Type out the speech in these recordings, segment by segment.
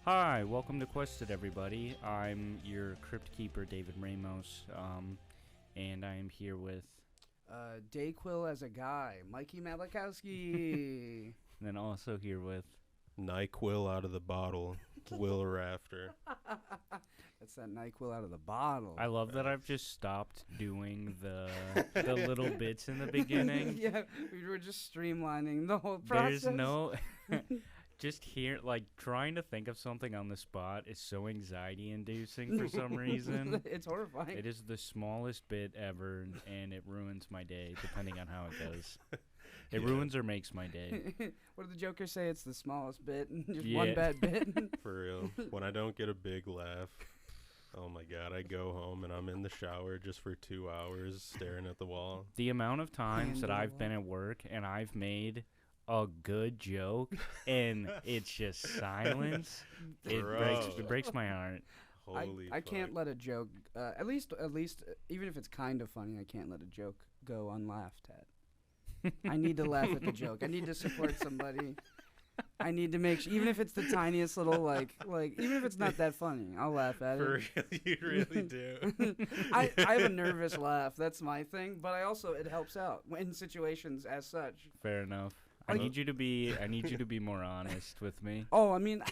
Hi, welcome to Quested, everybody. I'm your crypt keeper, David Ramos, and I am here with... Dayquil as a guy, Mikey Malakowski. And then also here with... NyQuil out of the bottle, Will Rafter. That's that NyQuil out of the bottle. I love that I've just stopped doing the little bits in the beginning. Yeah, we were just streamlining the whole process. There's no... Just here, like, trying to think of something on the spot is so anxiety-inducing for some reason. It's horrifying. It is the smallest bit ever, and it ruins my day, depending on how it goes. It ruins or makes my day. What did the Joker say? It's the smallest bit, just one bad bit. For real. When I don't get a big laugh, oh my god, I go home and I'm in the shower just for 2 hours staring at the wall. The amount of times that I've been at work and I've made a good joke and it's just silence, it breaks my heart. Holy I can't let a joke, at least, even if it's kind of funny, I can't let a joke go unlaughed at. I need to laugh at the joke. I need to support somebody. I need to make sure, even if it's the tiniest little, like, even if it's not that funny, I'll laugh at it. For real, you really do. I have a nervous laugh. That's my thing. But it helps out in situations as such. Fair enough. I need you to be more honest with me. Oh, I mean,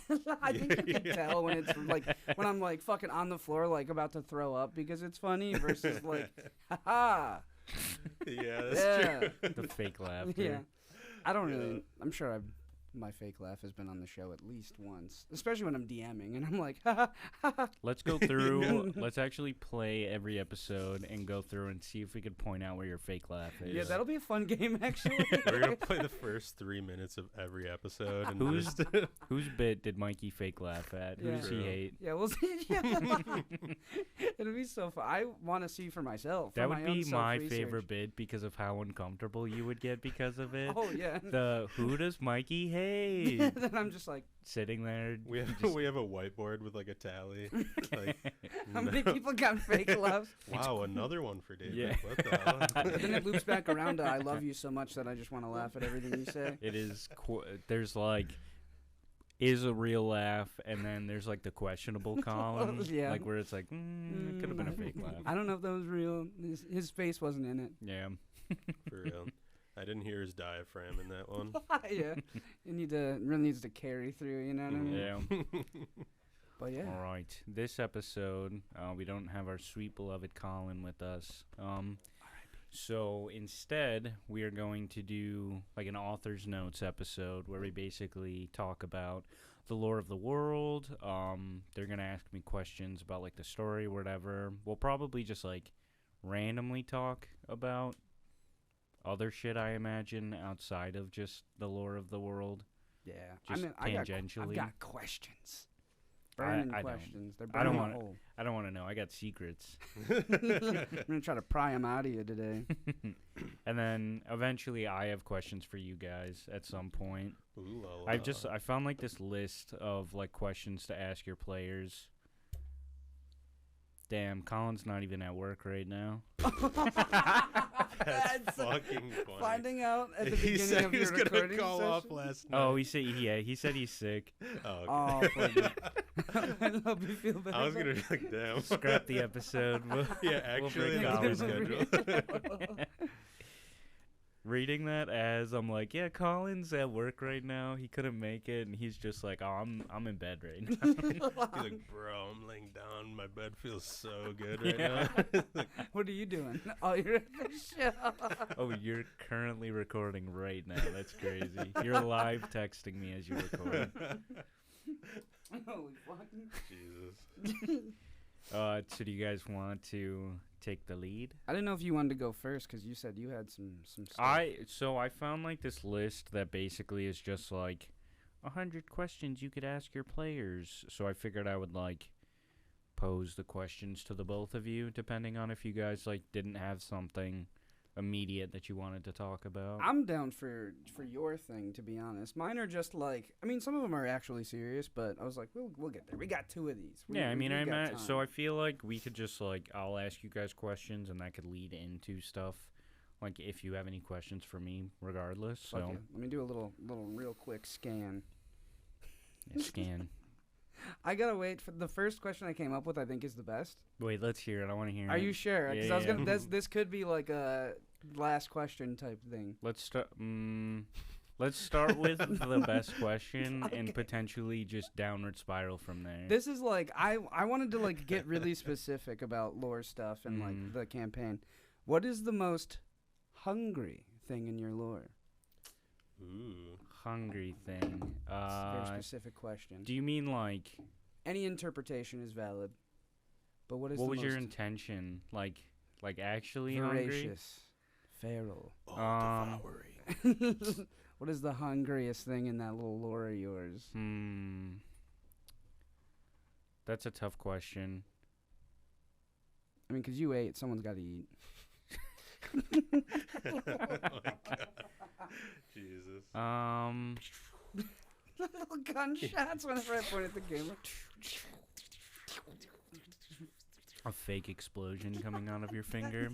I think you can tell when it's like when I'm like fucking on the floor, like about to throw up because it's funny versus like, haha. Yeah, that's true. The fake laughter. Yeah, I don't really. I'm sure my fake laugh has been on the show at least once, especially when I'm DMing and I'm like, ha ha ha. Let's go through. Let's actually play every episode and go through and see if we could point out where your fake laugh is. Yeah, that'll be a fun game actually. We're gonna play the first 3 minits of every episode. And whose bit did Mikey fake laugh at? Who does he hate? Yeah, we'll see. Yeah. It'll be so fun. I want to see for myself. That would be my favorite bit because of how uncomfortable you would get because of it. Oh yeah. Who does Mikey hate? Then I'm just like sitting there. We have a whiteboard with like a tally. Like, how many people got fake laughs? Wow, another one for David. Yeah. What the hell? But then it loops back around to I love you so much that I just want to laugh at everything you say. It is. There's like, is a real laugh, and then there's like the questionable column, like where it's like, it could have been a fake laugh. I don't know if that was real. His face wasn't in it. Yeah. For real. I didn't hear his diaphragm in that one. Yeah. It really needs to carry through, you know what I mean? Yeah. But yeah. All right. This episode, we don't have our sweet beloved Colin with us. So instead, we are going to do like an author's notes episode where we basically talk about the lore of the world. They're going to ask me questions about like the story or whatever. We'll probably just like randomly talk about other shit, I imagine, outside of just the lore of the world. Yeah. Just tangentially. I've got questions. Burning questions. They're burning I don't want to know. I got secrets. I'm going to try to pry them out of you today. And then eventually I have questions for you guys at some point. Ooh la la. I found like this list of like questions to ask your players. Damn, Colin's not even at work right now. That's fucking funny. Finding out at the He beginning said of he was your gonna recording call session? off last night. Oh, he said he's sick. Oh, okay. I hope you feel better. I was gonna be like, damn. Scrap the episode. Yeah, actually, bring that's Colin. schedule. Reading that as I'm like, yeah, Colin's at work right now. He couldn't make it, and he's just like, oh, I'm in bed right now. He's like, bro, I'm laying down. My bed feels so good right now. What are you doing? Oh, you're at the show. Oh, you're currently recording right now. That's crazy. You're live texting me as you record. Holy fuck. Jesus. So do you guys want to take the lead? I didn't know if you wanted to go first because you said you had some stuff. I found like this list that basically is just like 100 questions you could ask your players. So I figured I would like pose the questions to the both of you, depending on if you guys like didn't have something immediate that you wanted to talk about. I'm down for your thing, to be honest. Mine are just like, I mean, some of them are actually serious, but I was like, we'll get there. We got 2 of these. So I feel like we could just like, I'll ask you guys questions and that could lead into stuff. Like if you have any questions for me, regardless. So okay, let me do a little real quick scan. Yeah, scan. I gotta wait for the first question I came up with. I think is the best. Wait, let's hear it. I want to hear it. Are you sure? Because Yeah, I was yeah. gonna. This could be like a last question type thing. Let's start. Let's start with the best question Okay. and potentially just downward spiral from there. This is like I wanted to like get really specific about lore stuff and like the campaign. What is the most hungry thing in your lore? Ooh. Hungry thing. It's a very specific question. Do you mean like? Any interpretation is valid. But what is What the was most your intention? Like actually hungry? voracious, feral? Devouring. What is the hungriest thing in that little lore of yours? That's a tough question. I mean, 'cause you ate, someone's got to eat. Oh my God. Jesus. Little gunshots whenever I point at the camera. A fake explosion coming out of your finger.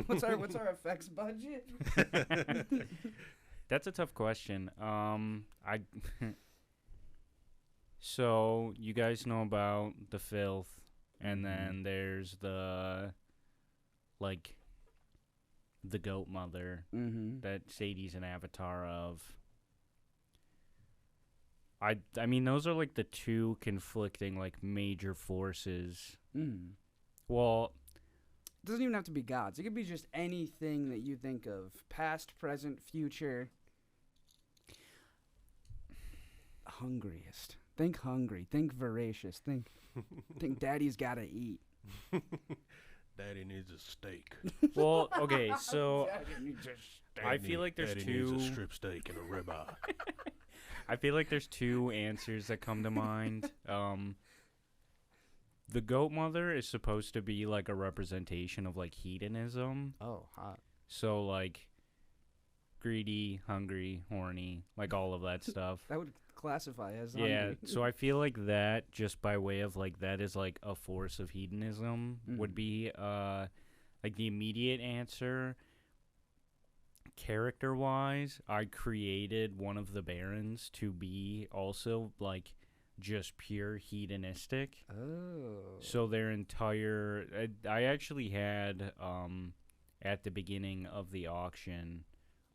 What's our effects budget? That's a tough question. So you guys know about the filth, and then there's the the goat mother Mm-hmm. that Sadie's an avatar of. I mean, those are like the two conflicting like major forces. Mm. Well, It doesn't even have to be gods. It could be just anything that you think of. Past, present, future. Hungriest. Think hungry. Think voracious. Think daddy's gotta eat. Daddy needs a steak. well, okay, so Daddy needs a I feel like there's Daddy two. needs a strip steak and a ribeye. I feel like there's two answers that come to mind. The goat mother is supposed to be like a representation of like hedonism. Oh, hot. So like greedy, hungry, horny, like all of that stuff. That would classify as Yeah, hungry. so I feel like that just by way of like that is like a force of hedonism would be like the immediate answer. Character wise, I created one of the barons to be also like just pure hedonistic. Oh. So their entire I actually had at the beginning of the auction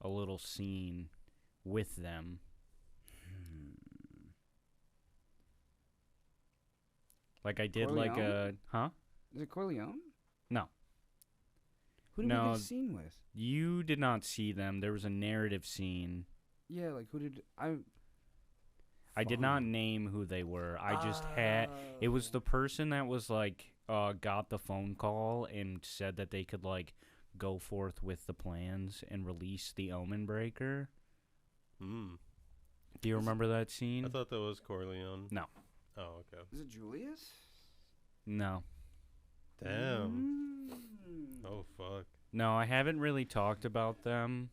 a little scene with them. Like I did like a Is it Corleone? No. Who did No. we get a scene with? You did not see them. There was a narrative scene. Yeah, like who did I did not name who they were. I just had it was the person that was like got the phone call and said that they could like go forth with the plans and release the Omen Breaker. Hmm. Do you remember that scene? I thought that was Corleone. No. Oh, okay. Is it Julius? No. Damn. Oh, fuck. No, I haven't really talked about them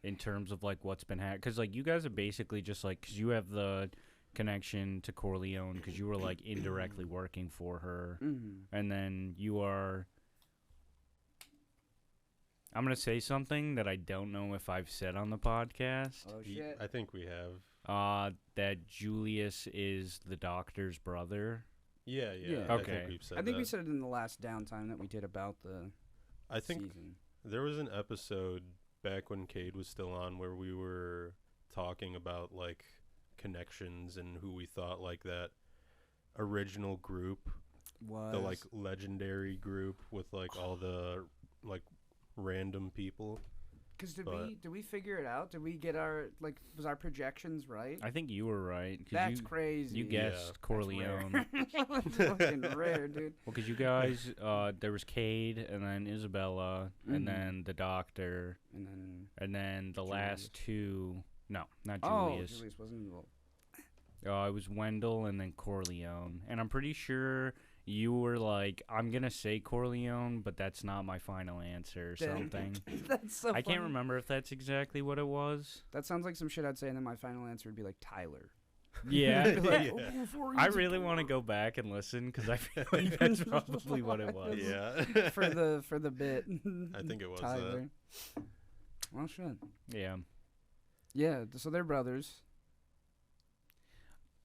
in terms of like what's been happening. Because like you guys are basically just like, because you have the connection to Corleone because you were like indirectly working for her. And then you are. I'm going to say something that I don't know if I've said on the podcast. Oh shit. I think we have. That Julius is the doctor's brother. Yeah. Yeah. I Okay. think we've said I think that. we said it in the last downtime that we did about the I think season. there was an episode back when Cade was still on where we were talking about like connections and who we thought like that original group, the like legendary group with like all the like random people. Because did we figure it out? Did we get was our projections right? I think you were right. 'Cause That's you, crazy. You guessed Yeah. Corleone. That's fucking rare, dude. Well, because you guys, there was Cade, and then Isabella, and Mhm. then the doctor, and then the last two. No, not Julius. Oh, Julius wasn't involved. It was Wendell and then Corleone. And I'm pretty sure you were like, I'm going to say Corleone, but that's not my final answer or something. That's so I can't funny. remember if that's exactly what it was. That sounds like some shit I'd say, and then my final answer would be like Tyler. Yeah. Like, Yeah. "Oh, before I he's a really want to go back and listen because I feel like that's probably what it was. Yeah. for the bit. I think it was Tyler. Well, shit. Yeah. Yeah, so they're brothers.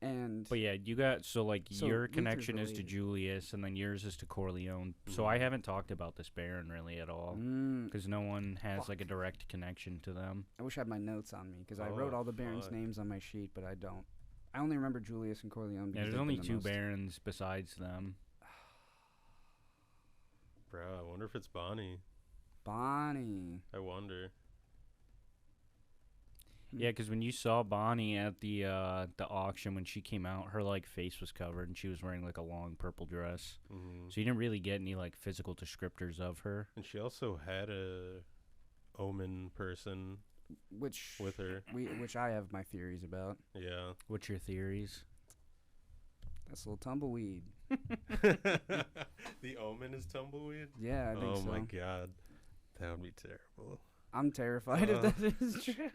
And But yeah, you got so like So your Luther's connection is to related. Julius, and then yours is to Corleone. So I haven't talked about this Baron really at all, because no one has like a direct connection to them. I wish I had my notes on me because I wrote all the barons' names on my sheet, but I don't. I only remember Julius and Corleone. Yeah, Because there's they've only been the 2 most. Barons besides them. Bro, I wonder if it's Bonnie. Bonnie. I wonder. Yeah, because when you saw Bonnie at the auction when she came out, her like face was covered and she was wearing like a long purple dress. Mm-hmm. So you didn't really get any like physical descriptors of her. And she also had a omen person Which with her. which I have my theories about. Yeah. What's your theories? That's a little tumbleweed. The omen is tumbleweed? Yeah, I think so. Oh my god. That would be terrible. I'm terrified if that is true.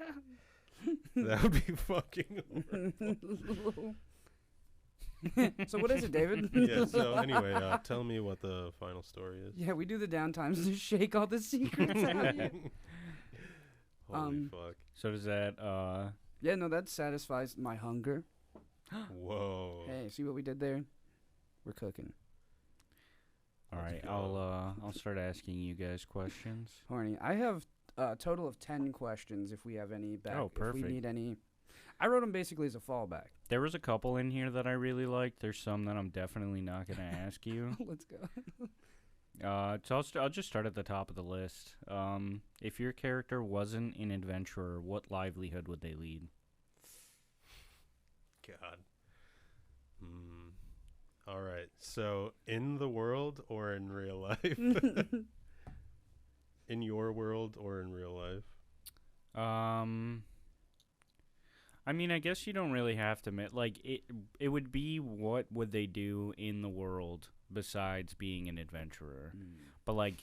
That would be fucking horrible. So what is it, David? Yeah, so anyway, tell me what the final story is. Yeah, we do the downtimes to shake all the secrets out of you. Holy fuck. So does that Yeah, no, that satisfies my hunger. Whoa. Hey, see what we did there? We're cooking. all Let's right, go. I'll start asking you guys questions. Horny. I have a total of 10 questions if we have any back. Oh, If perfect. we need any. I wrote them basically as a fallback. There was a couple in here that I really liked. There's some that I'm definitely not going to ask you. Let's go. So I'll just start at the top of the list. If your character wasn't an adventurer, what livelihood would they lead? God. All right. So, in the world or in real life? In your world or in real life? I mean, I guess you don't really have to like it would be what would they do in the world besides being an adventurer. But like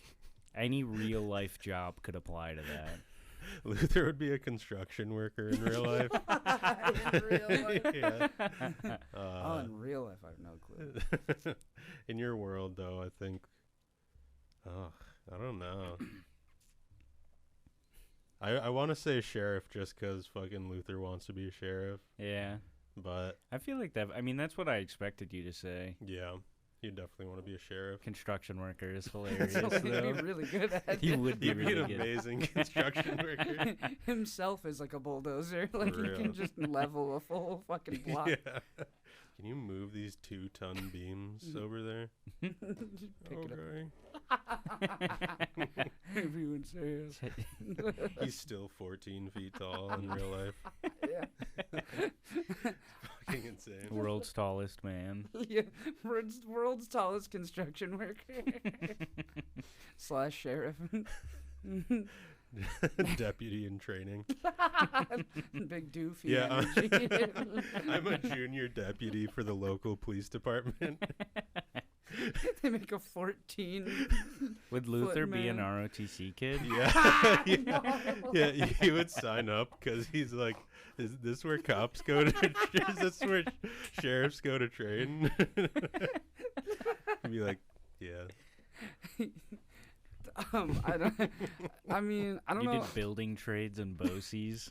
any real life job could apply to that. Luther would be a construction worker in real life. In real life? Yeah. In real life, I have no clue. In your world, though, I think. I don't know. I want to say sheriff just because fucking Luther wants to be a sheriff. Yeah. But I feel like that. I mean, that's what I expected you to say. yeah, you definitely want to be a sheriff. Construction worker is hilarious. So he'd be though. really good at He it. would be He'd be really an good. amazing construction worker. Himself is like a bulldozer. Like he real. can just level a full fucking block. Yeah. Can you move these 2-ton beams over there? Just pick it up. Okay. Everyone says. He's still 14 feet tall in real life. Yeah. Fucking insane. World's tallest man. Yeah. World's tallest construction worker. / sheriff. Deputy in training. Big doofy. Yeah. energy. I'm a junior deputy for the local police department. They make a 14. Would Luther be an man. ROTC kid? Yeah. yeah. No. Yeah, he would sign up because he's like, is this where cops go to? Is this where sheriffs go to train? He'd be like, yeah. I don't. I mean, I don't You know. did building trades and BOCES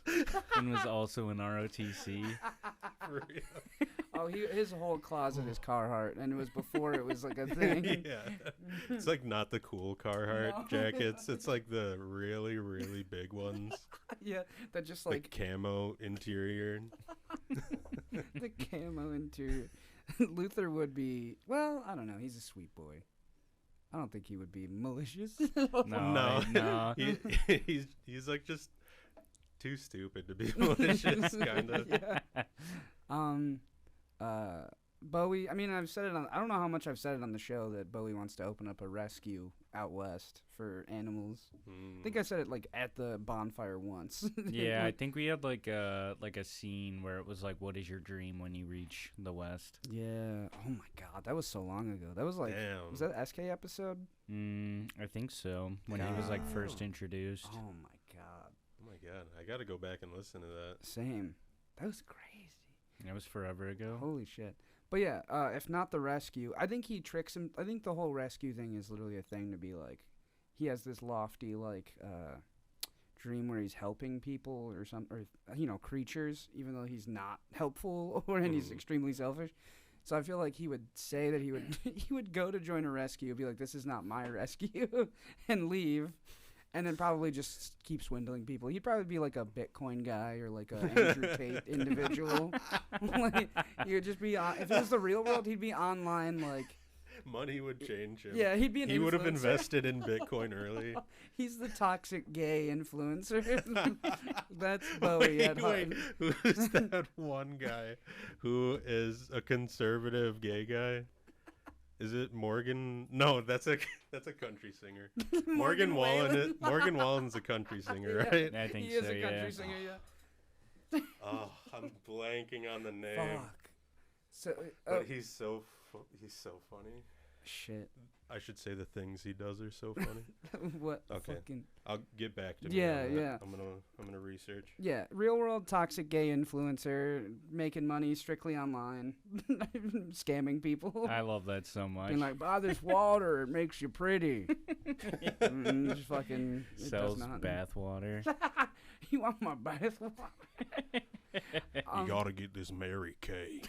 and was also an ROTC. For real. Oh, his whole closet is Carhartt, and it was before it was like a thing. Yeah. It's like not the cool Carhartt No. jackets. It's like the really, really big ones. Yeah, that just The like camo interior. the camo interior. Luther would be. Well, I don't know. He's a sweet boy. I don't think he would be malicious. No. He's like just too stupid to be malicious, kind of. Yeah. Bowie. I mean, I've said it on. I don't know how much I've said it on the show that Bowie wants to open up a rescue out west for animals. I think I said it like at the bonfire once. Yeah, I Like, think we had like a scene where it was like, "What is your dream when you reach the West?" yeah. Oh my God, that was so long ago. That was like. Damn. Was that SK episode? I think so. When he was like first introduced. Oh my God. Oh my god, I gotta go back and listen to that. Same. That was crazy. That was forever ago. Holy shit. But yeah, if not the rescue, I think he tricks him. I think the whole rescue thing is literally a thing to be like, he has this lofty like dream where he's helping people or creatures, even though he's not helpful and he's extremely selfish. So I feel like he would say that he would he would go to join a rescue, be like, "This is not my rescue," and leave, and then probably just keep swindling people. He'd probably be like a Bitcoin guy or like a Andrew Tate individual. Like, he would just be if it was the real world, he'd be online like. Money would change him. Yeah, he'd be an influencer. He would have invested in Bitcoin early. He's the toxic gay influencer. That's Bowie at heart. Who's that one guy who is a conservative gay guy? Is it Morgan? No, that's a country singer. Morgan Wallen. Morgan Wallen's a country singer, right? I think he so. Is a country singer, yeah. Oh, I'm blanking on the name. Fuck. So, but he's so funny. Shit. I should say the things he does are so funny. What? Okay. Fucking... I'll get back to me. Yeah, yeah. I'm gonna research. Yeah, real world toxic gay influencer making money strictly online, scamming people. I love that so much. Being like, buy this water, it makes you pretty. Just fucking sells bath water. You want my bath water? You gotta get this Mary Kay.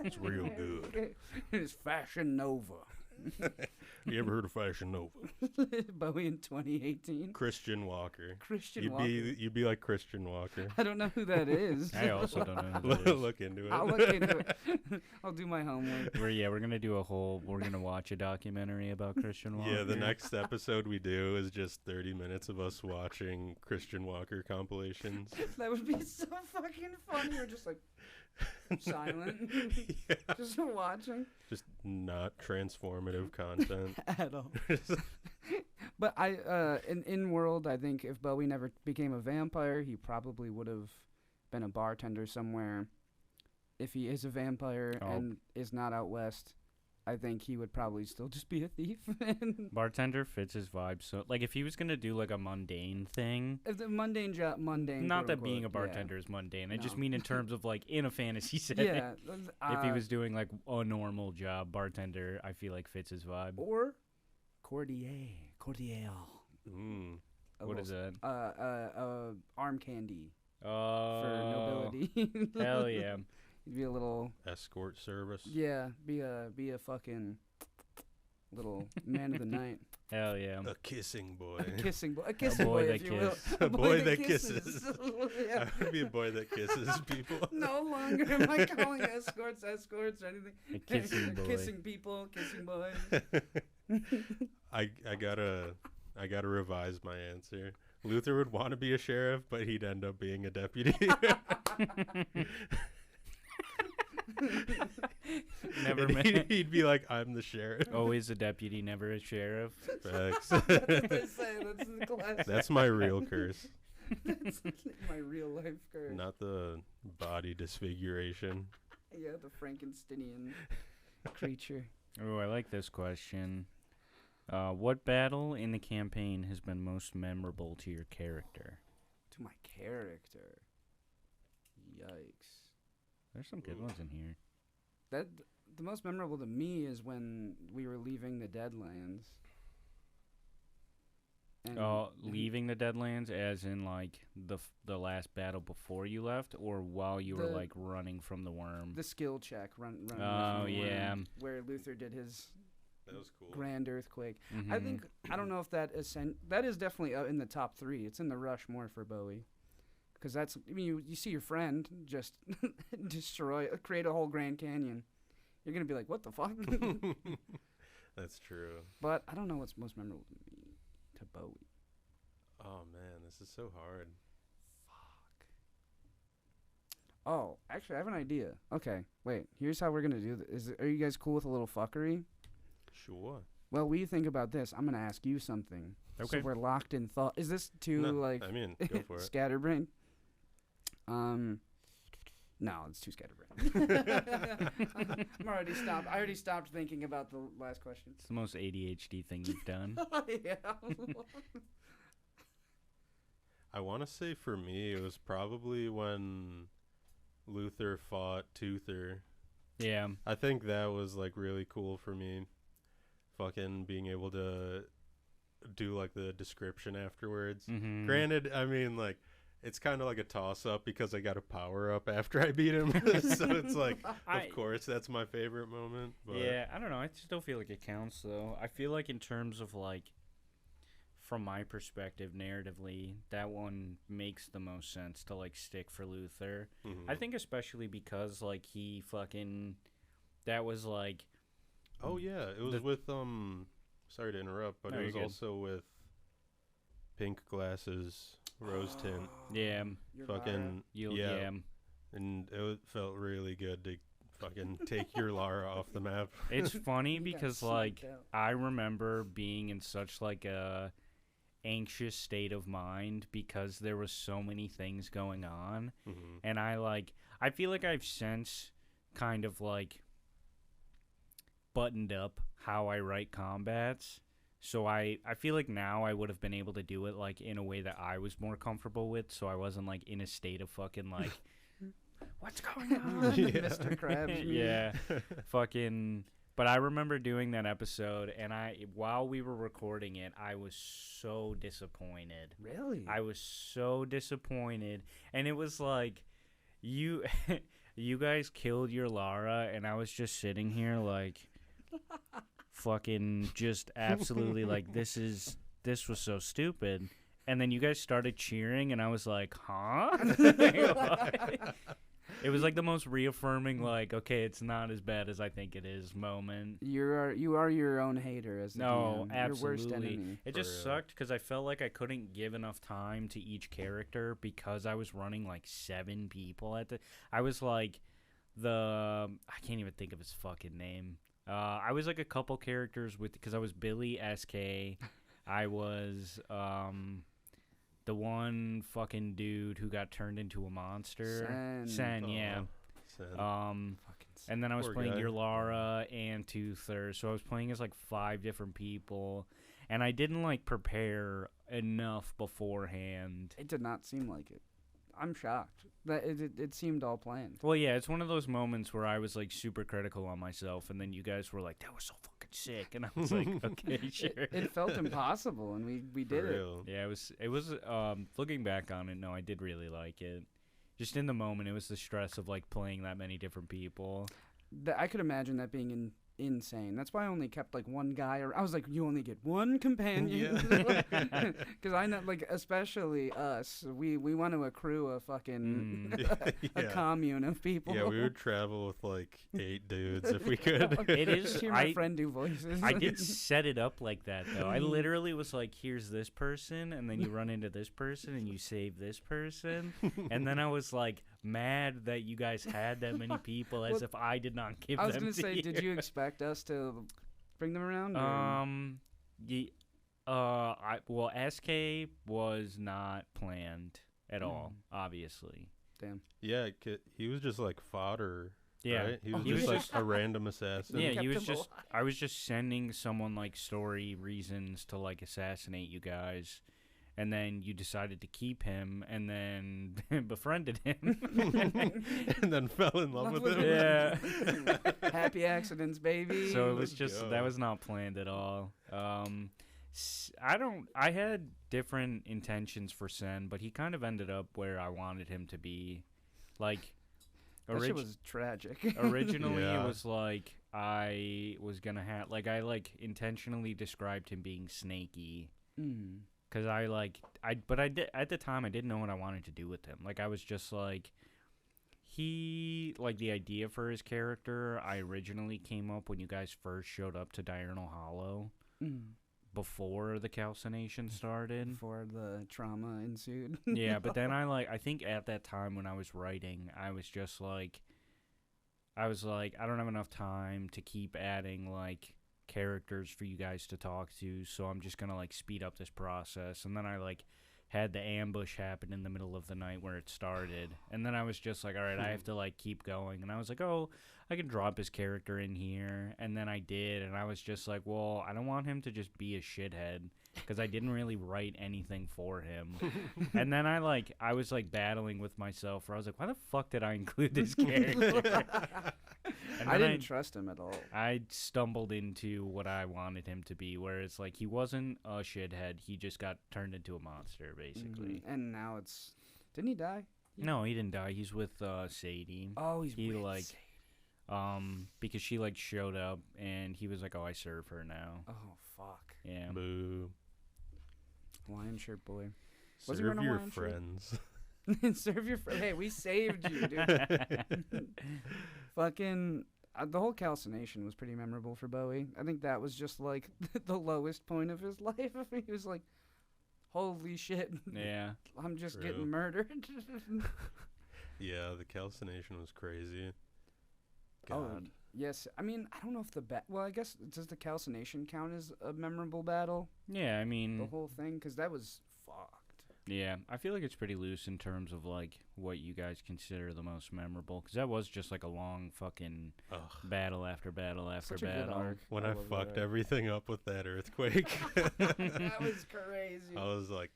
It's real good. It's Fashion Nova. You ever heard of Fashion Nova? Bowie in 2018. Christian Walker. Walker. You'd be like Christian Walker. I don't know who that is. I also don't know who that is. Look into it. I'll look into it. I'll do my homework. We're gonna watch a documentary about Christian Walker. Yeah, the next episode we do is just 30 minutes of us watching Christian Walker compilations. That would be so fucking funny. We're just like silent. Yeah. Just watching. Just not transformative content At all. But in world, I think if Bowie never became a vampire, he probably would have been a bartender somewhere. If he is a vampire and is not out west, I think he would probably still just be a thief. Bartender fits his vibe. So, like, if he was gonna do like a mundane thing, if the mundane job, not that being a bartender is mundane. I just mean in terms of like in a fantasy setting. Yeah. If he was doing like a normal job, bartender, I feel like fits his vibe. Or Cordier. What is that? Arm candy Oh, for nobility. hell yeah. He'd be a little escort service. Yeah, be a fucking little man of the night. Hell yeah. A kissing boy. A kissing boy, boy if that you will. A boy that kisses. Yeah. I would be a boy that kisses people. No longer am I calling escorts or anything. A kissing boy. Kissing people, kissing boys. I gotta revise my answer. Luther would want to be a sheriff, but he'd end up being a deputy. Never he'd be like, I'm the sheriff. Always a deputy, never a sheriff. Facts. That's what they say. That's the classic. That's my real curse. That's my real life curse. Not the body disfiguration. Yeah, the Frankensteinian creature. Oh, I like this question. What battle in the campaign has been most memorable to your character? To my character. Yikes. There's some good ones in here. The most memorable to me is when we were leaving the Deadlands. Leaving the Deadlands, as in like the last battle before you left, or while you were like running from the worm. The skill check, running. Oh yeah, worm, where Luther did his. That was cool. Grand earthquake. Mm-hmm. I don't know if that is definitely in the top 3. It's in the Rushmore for Bowie. Because that's, I mean, you see your friend just create a whole Grand Canyon. You're going to be like, what the fuck? That's true. But I don't know what's most memorable to me, to Bowie. Oh, man, this is so hard. Fuck. Oh, actually, I have an idea. Okay, wait. Here's how we're going to do this. Are you guys cool with a little fuckery? Sure. Well, what do you think about this? I'm going to ask you something. Okay. So we're locked in thought. Is this too, go for it. Scatterbrain? No, it's too scatterbrained. I already stopped thinking about the last question. It's the most ADHD thing you've done. Yeah. I want to say for me, it was probably when Luther fought Toother. Yeah. I think that was like really cool for me. Fucking being able to do like the description afterwards. Mm-hmm. Granted, I mean, like, it's kind of like a toss-up because I got a power-up after I beat him. So it's like, of course, that's my favorite moment. But Yeah, I don't know. I still feel like it counts, though. I feel like in terms of, like, from my perspective, narratively, that one makes the most sense to, like, stick for Luther. Mhm. I think especially because, like, he fucking... That was, like... Oh, yeah. It was with, sorry to interrupt, but No, it was you're good. also with Pink Glasses, Rose Tint. Yeah. Fucking, Yeah. and it felt really good to fucking take your Lara off the map. It's funny You got because, sniped like, out. I remember being in such, like, a anxious state of mind because there was so many things going on. Mhm. And I feel like I've since kind of, like, buttoned up how I write combats. So I feel like now I would have been able to do it, like, in a way that I was more comfortable with, so I wasn't, like, in a state of fucking, like, what's going on? Yeah. Mr. Krabs. Yeah. Fucking... But I remember doing that episode, and while we were recording it, I was so disappointed. Really? I was so disappointed, and it was like, you guys killed your Lara, and I was just sitting here like, fucking just absolutely like, this was so stupid. And then you guys started cheering, and I was like, huh? It was like the most reaffirming, like, okay, it's not as bad as I think it is moment. You are your own hater as the No, DM. Your worst absolutely. enemy. It For just real. sucked because I felt like I couldn't give enough time to each character because I was running like 7 people at the. I was like I can't even think of his fucking name. I was like a couple characters because I was Billy SK. I was the one fucking dude who got turned into a monster. Sen, yeah. Sen. Fucking And then I was Poor playing guy. your Lara and Toother, so I was playing as like 5 different people, and I didn't like prepare enough beforehand. It did not seem like it. I'm shocked. That it seemed all planned. Well, yeah, it's one of those moments where I was like super critical on myself, and then you guys were like, "That was so fucking sick," and I was like, "Okay, sure." It felt impossible, and we did For it. real. Yeah, it was. Looking back on it, no, I did really like it. Just in the moment, it was the stress of like playing that many different people. I could imagine that being insane. That's why I only kept like one guy. I was like, you only get one companion. Because I know, like, especially us, we want to accrue a fucking a Yeah. commune of people. Yeah, we would travel with like 8 dudes if we could. It is. Hear my friend do voices. I did set it up like that though. I literally was like, "Here's this person," and then you run into this person, and you save this person, and then I was like mad that you guys had that many people, as Well, if I did not give I was them. gonna say, did you expect us to bring them around? Or? Well, SK was not planned at all, obviously. Damn. Yeah, he was just like fodder. Yeah. Right? He was he just was like a random assassin. Yeah, kept he was him just. I was just sending someone like story reasons to like assassinate you guys, and then you decided to keep him, and then befriended him. And then fell in love with him. Yeah. Happy accidents, baby. So it was Let's just go. that was not planned at all. I had different intentions for Sen, but he kind of ended up where I wanted him to be. Like, that shit was tragic. originally Yeah. it was like I was gonna have like I like intentionally described him being snaky. Mm. Cause I did at the time I didn't know what I wanted to do with him. Like I was just like, the idea for his character I originally came up when you guys first showed up to Diurnal Hollow before the calcination started. Before the trauma ensued. Yeah, but then I think at that time when I was writing, I was like, I don't have enough time to keep adding like characters for you guys to talk to, so I'm just gonna like speed up this process. And then I like had the ambush happen in the middle of the night where it started, and then I was just like, all right, I have to like keep going. And I was like, oh, I can drop his character in here, and then I did, and I was just like, well, I don't want him to just be a shithead because I didn't really write anything for him. And then I was like battling with myself where I was like, why the fuck did I include this character? And I then didn't trust him at all. I stumbled into what I wanted him to be, where it's like he wasn't a shithead. He just got turned into a monster, basically. And now it's... Didn't he die? No, he didn't die. He's with Sadie. Oh, he's He, with like, Sadie. because she like showed up and he was like, "Oh, I serve her now." Oh, fuck. Yeah. Boo. Hawaiian shirt boy. Was he Serve wearing a your Hawaiian shirt? friends. Serve your friend. Hey, we saved you, dude. Fucking... the whole calcination was pretty memorable for Bowie. I think that was just, like, the lowest point of his life. He was like, holy shit. Yeah. I'm just True. getting murdered. Yeah, the calcination was crazy. Oh, God. yes. I mean, I don't know if well, I guess, does the calcination count as a memorable battle? Yeah, I The mean, whole thing? Because that was fucked. yeah, I feel like it's pretty loose in terms of like what you guys consider the most memorable, because that was just like a long fucking Ugh. battle after battle after Such a good battle. arc. When I I love fucked that. everything up with that earthquake, That was crazy. I was like,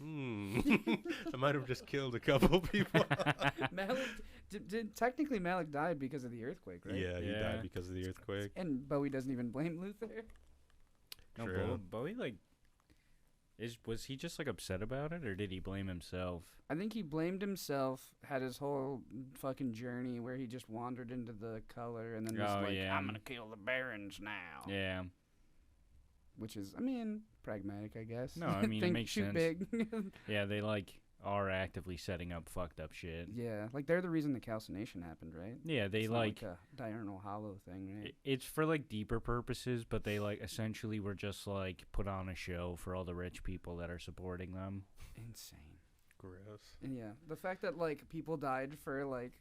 I might have just killed a couple people. Malik, technically Malik died because of the earthquake, right? Yeah, he Yeah. died because of the earthquake. And Bowie doesn't even blame Luther. No, True. Bowie like was he just like upset about it, or did he blame himself? I think he blamed himself, had his whole fucking journey where he just wandered into the color and then was Oh, like, yeah. I'm going to kill the barons now. Yeah. Which is, I mean, pragmatic, I guess. No, I mean, it Think, makes shoot sense. big. Yeah, they like are actively setting up fucked up shit. Yeah, like they're the reason the calcination happened, right? Yeah, they It's not like a diurnal hollow thing, right? it's for like deeper purposes, but they like essentially were just like put on a show for all the rich people that are supporting them. Insane. Gross. And yeah, the fact that like people died for like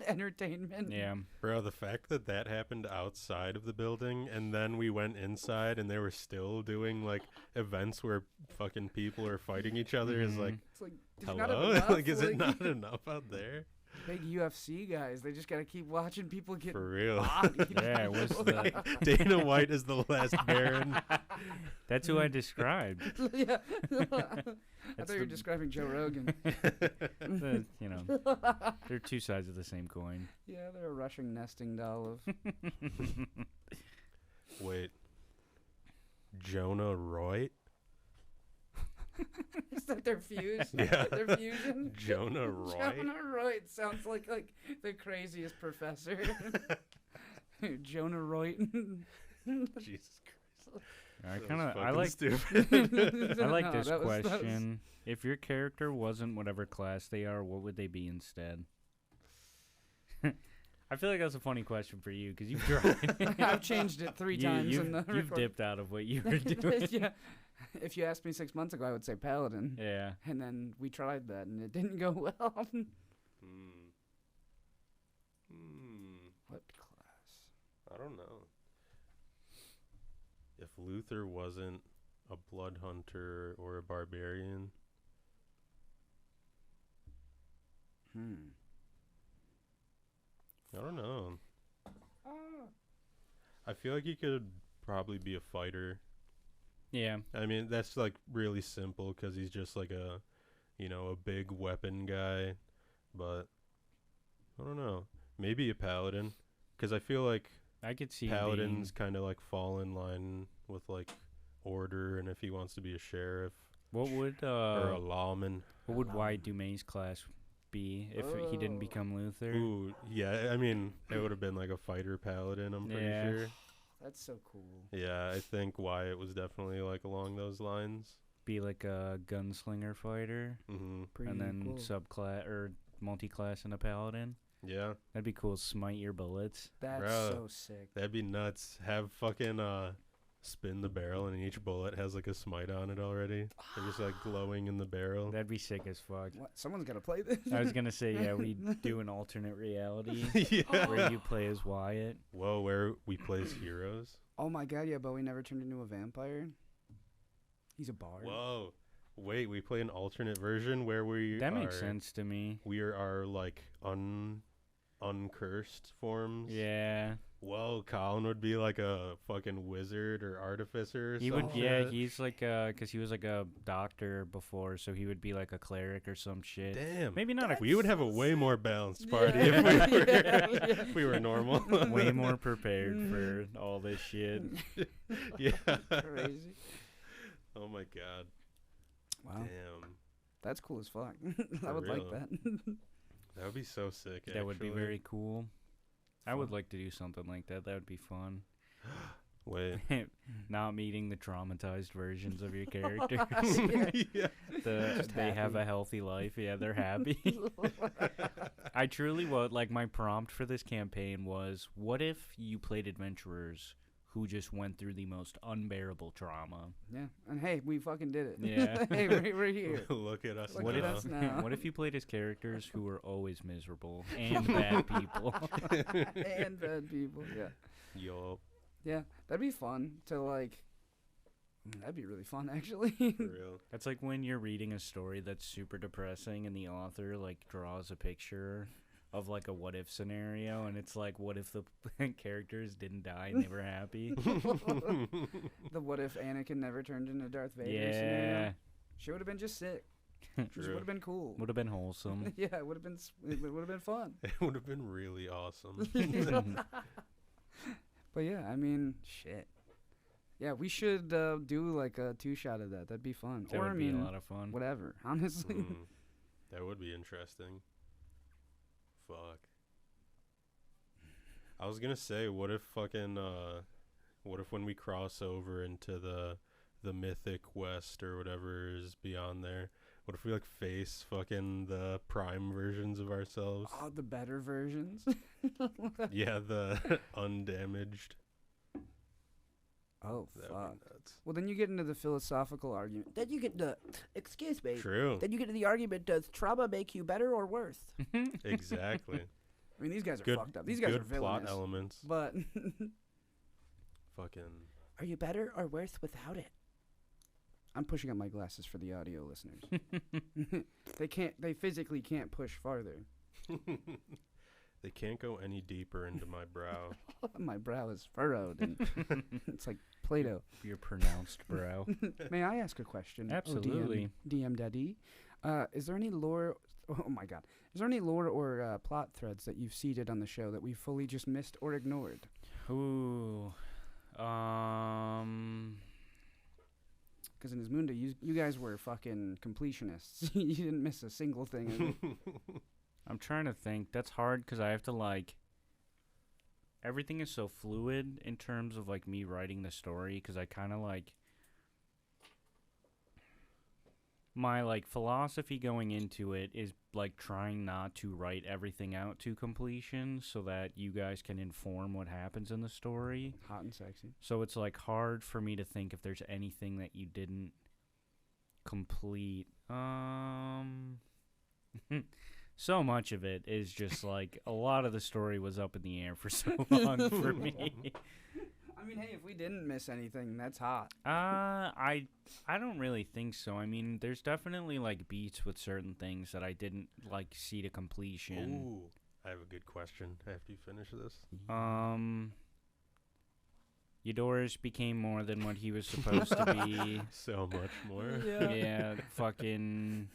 entertainment. Yeah. Bro, the fact that that happened outside of the building and then we went inside and they were still doing like events where fucking people are fighting each other is like, It's like, did you not have hello? enough? Like, is it not enough out there? Big UFC guys, they just gotta keep watching people get For real. bodied. Yeah, it was the Dana White is the last Baron. That's who I described. Yeah. I That's thought you were the- describing Joe Rogan. You know, they're two sides of the same coin. Yeah, they're a Russian nesting doll of. Wait. Jonah Roy? Is that their fuse? Yeah. Their fusion? Jonah Roy? Jonah Roy. It sounds like the craziest professor. Jonah Roy. Jesus Christ. I That kind was of I fucking like stupid. I like No, this that was- question. If your character wasn't whatever class they are, what would they be instead? I feel like that's a funny question for you because you've tried. I've changed it 3 times you've, in the you've record. dipped out of what you were doing. Yeah. If you asked me 6 months ago, I would say Paladin. Yeah. And then we tried that, and it didn't go well. What class? I don't know. If Luther wasn't a blood hunter or a barbarian, I don't know. I feel like he could probably be a fighter. Yeah. I mean, that's like really simple because he's just like a, a big weapon guy. But I don't know. Maybe a paladin, because I feel like I could see paladins kind of like fall in line with like order, and if he wants to be a sheriff What would or a lawman. what would Wyatt Dumay's class be if he didn't become Luther? Ooh, yeah. I mean, it would have been like a fighter paladin. I'm pretty Yeah. sure. That's so cool. Yeah, I think Wyatt was definitely like along those lines. Be like a gunslinger fighter, Mm-hmm. Pretty and then cool. subclass or multi-class in a paladin. Yeah, That'd be cool. Smite your bullets. That's Bruh. so sick. that'd be nuts. Have fucking spin the barrel, and each bullet has like a smite on it already. They're just like glowing in the barrel. That'd be sick as fuck. What? Someone's got to play this. I was gonna say, yeah, we do an alternate reality Yeah. where you play as Wyatt. Whoa, where we play as heroes. Oh my god, yeah, but we never turned into a vampire. He's a bard. Whoa, wait, we play an alternate version where we That are, makes sense to me. We are like uncursed forms. Yeah. Well, Colin would be like a fucking wizard or artificer or He some would, yeah, shit. he's like, because he was like a doctor before, so he would be like a cleric or some shit. Damn. Maybe not a We would have a way more balanced party Yeah. if we were normal. way more prepared for all this shit. Yeah. Crazy. Oh my god. Wow. Damn. That's cool as fuck. I For would like real. that. That would be so sick. That would be actually. very cool. I would Fun. like to do something like that. That would be fun. Wait. Not meeting the traumatized versions of your characters. Yeah. Just They have happy. a healthy life. Yeah, they're happy. I truly would. Like, my prompt for this campaign was, what if you played adventurers who just went through the most unbearable trauma? Yeah. And hey, we fucking did it. Yeah. Hey, we're here. Look at us Look What at now. us now. What if you played as characters who were always miserable and bad people? And bad people. Yeah. Yup. Yeah. That'd be fun to like. That'd be really fun, actually. For real. That's like when you're reading a story that's super depressing and the author like draws a picture of like a what if scenario, and it's like, what if the characters didn't die and they were happy? The what if Anakin never turned into Darth Vader Yeah, scenario. She would have been just sick. Just True. would have been cool. would have been wholesome. Yeah, it would have been. It would have been fun. It would have been really awesome. But yeah, I mean, shit. Yeah, we should do like a 2-shot of that. That'd be fun. That or would I be mean, a lot of fun. whatever. Honestly. That would be interesting. Fuck. I was gonna say, what if when we cross over into the mythic west or whatever is beyond there, what if we like face fucking the prime versions of ourselves? Oh, the better versions. Yeah, the undamaged. Oh That fuck. would be nuts. Well, then you get into the philosophical argument. Then you get the, excuse me. True. Then you get to the argument: does trauma make you better or worse? Exactly. I mean, these guys are Good- fucked up. These guys are Good plot villainous. elements. But Fucking. are you better or worse without it? I'm pushing up my glasses for the audio listeners. They physically can't push farther. They can't go any deeper into my brow. My brow is furrowed and it's like Play-Doh. Your pronounced brow. May I ask a question? Absolutely. DM Daddy. Is there any lore? Oh my God. Is there any lore or plot threads that you've seeded on the show that we fully just missed or ignored? Ooh. Because in Ismunda, you guys were fucking completionists. You didn't miss a single thing. I'm trying to think. That's hard because I have to like. Everything is so fluid in terms of like me writing the story, because I kind of like. My like philosophy going into it is like trying not to write everything out to completion so that you guys can inform what happens in the story. Hot and sexy. So it's like hard for me to think if there's anything that you didn't complete. So much of it is just like a lot of the story was up in the air for so long for me. I mean, hey, if we didn't miss anything, that's hot. I don't really think so. I mean, there's definitely like beats with certain things that I didn't like see to completion. Ooh, I have a good question after you finish this. Eudorus became more than what he was supposed to be. So much more. Yeah, fucking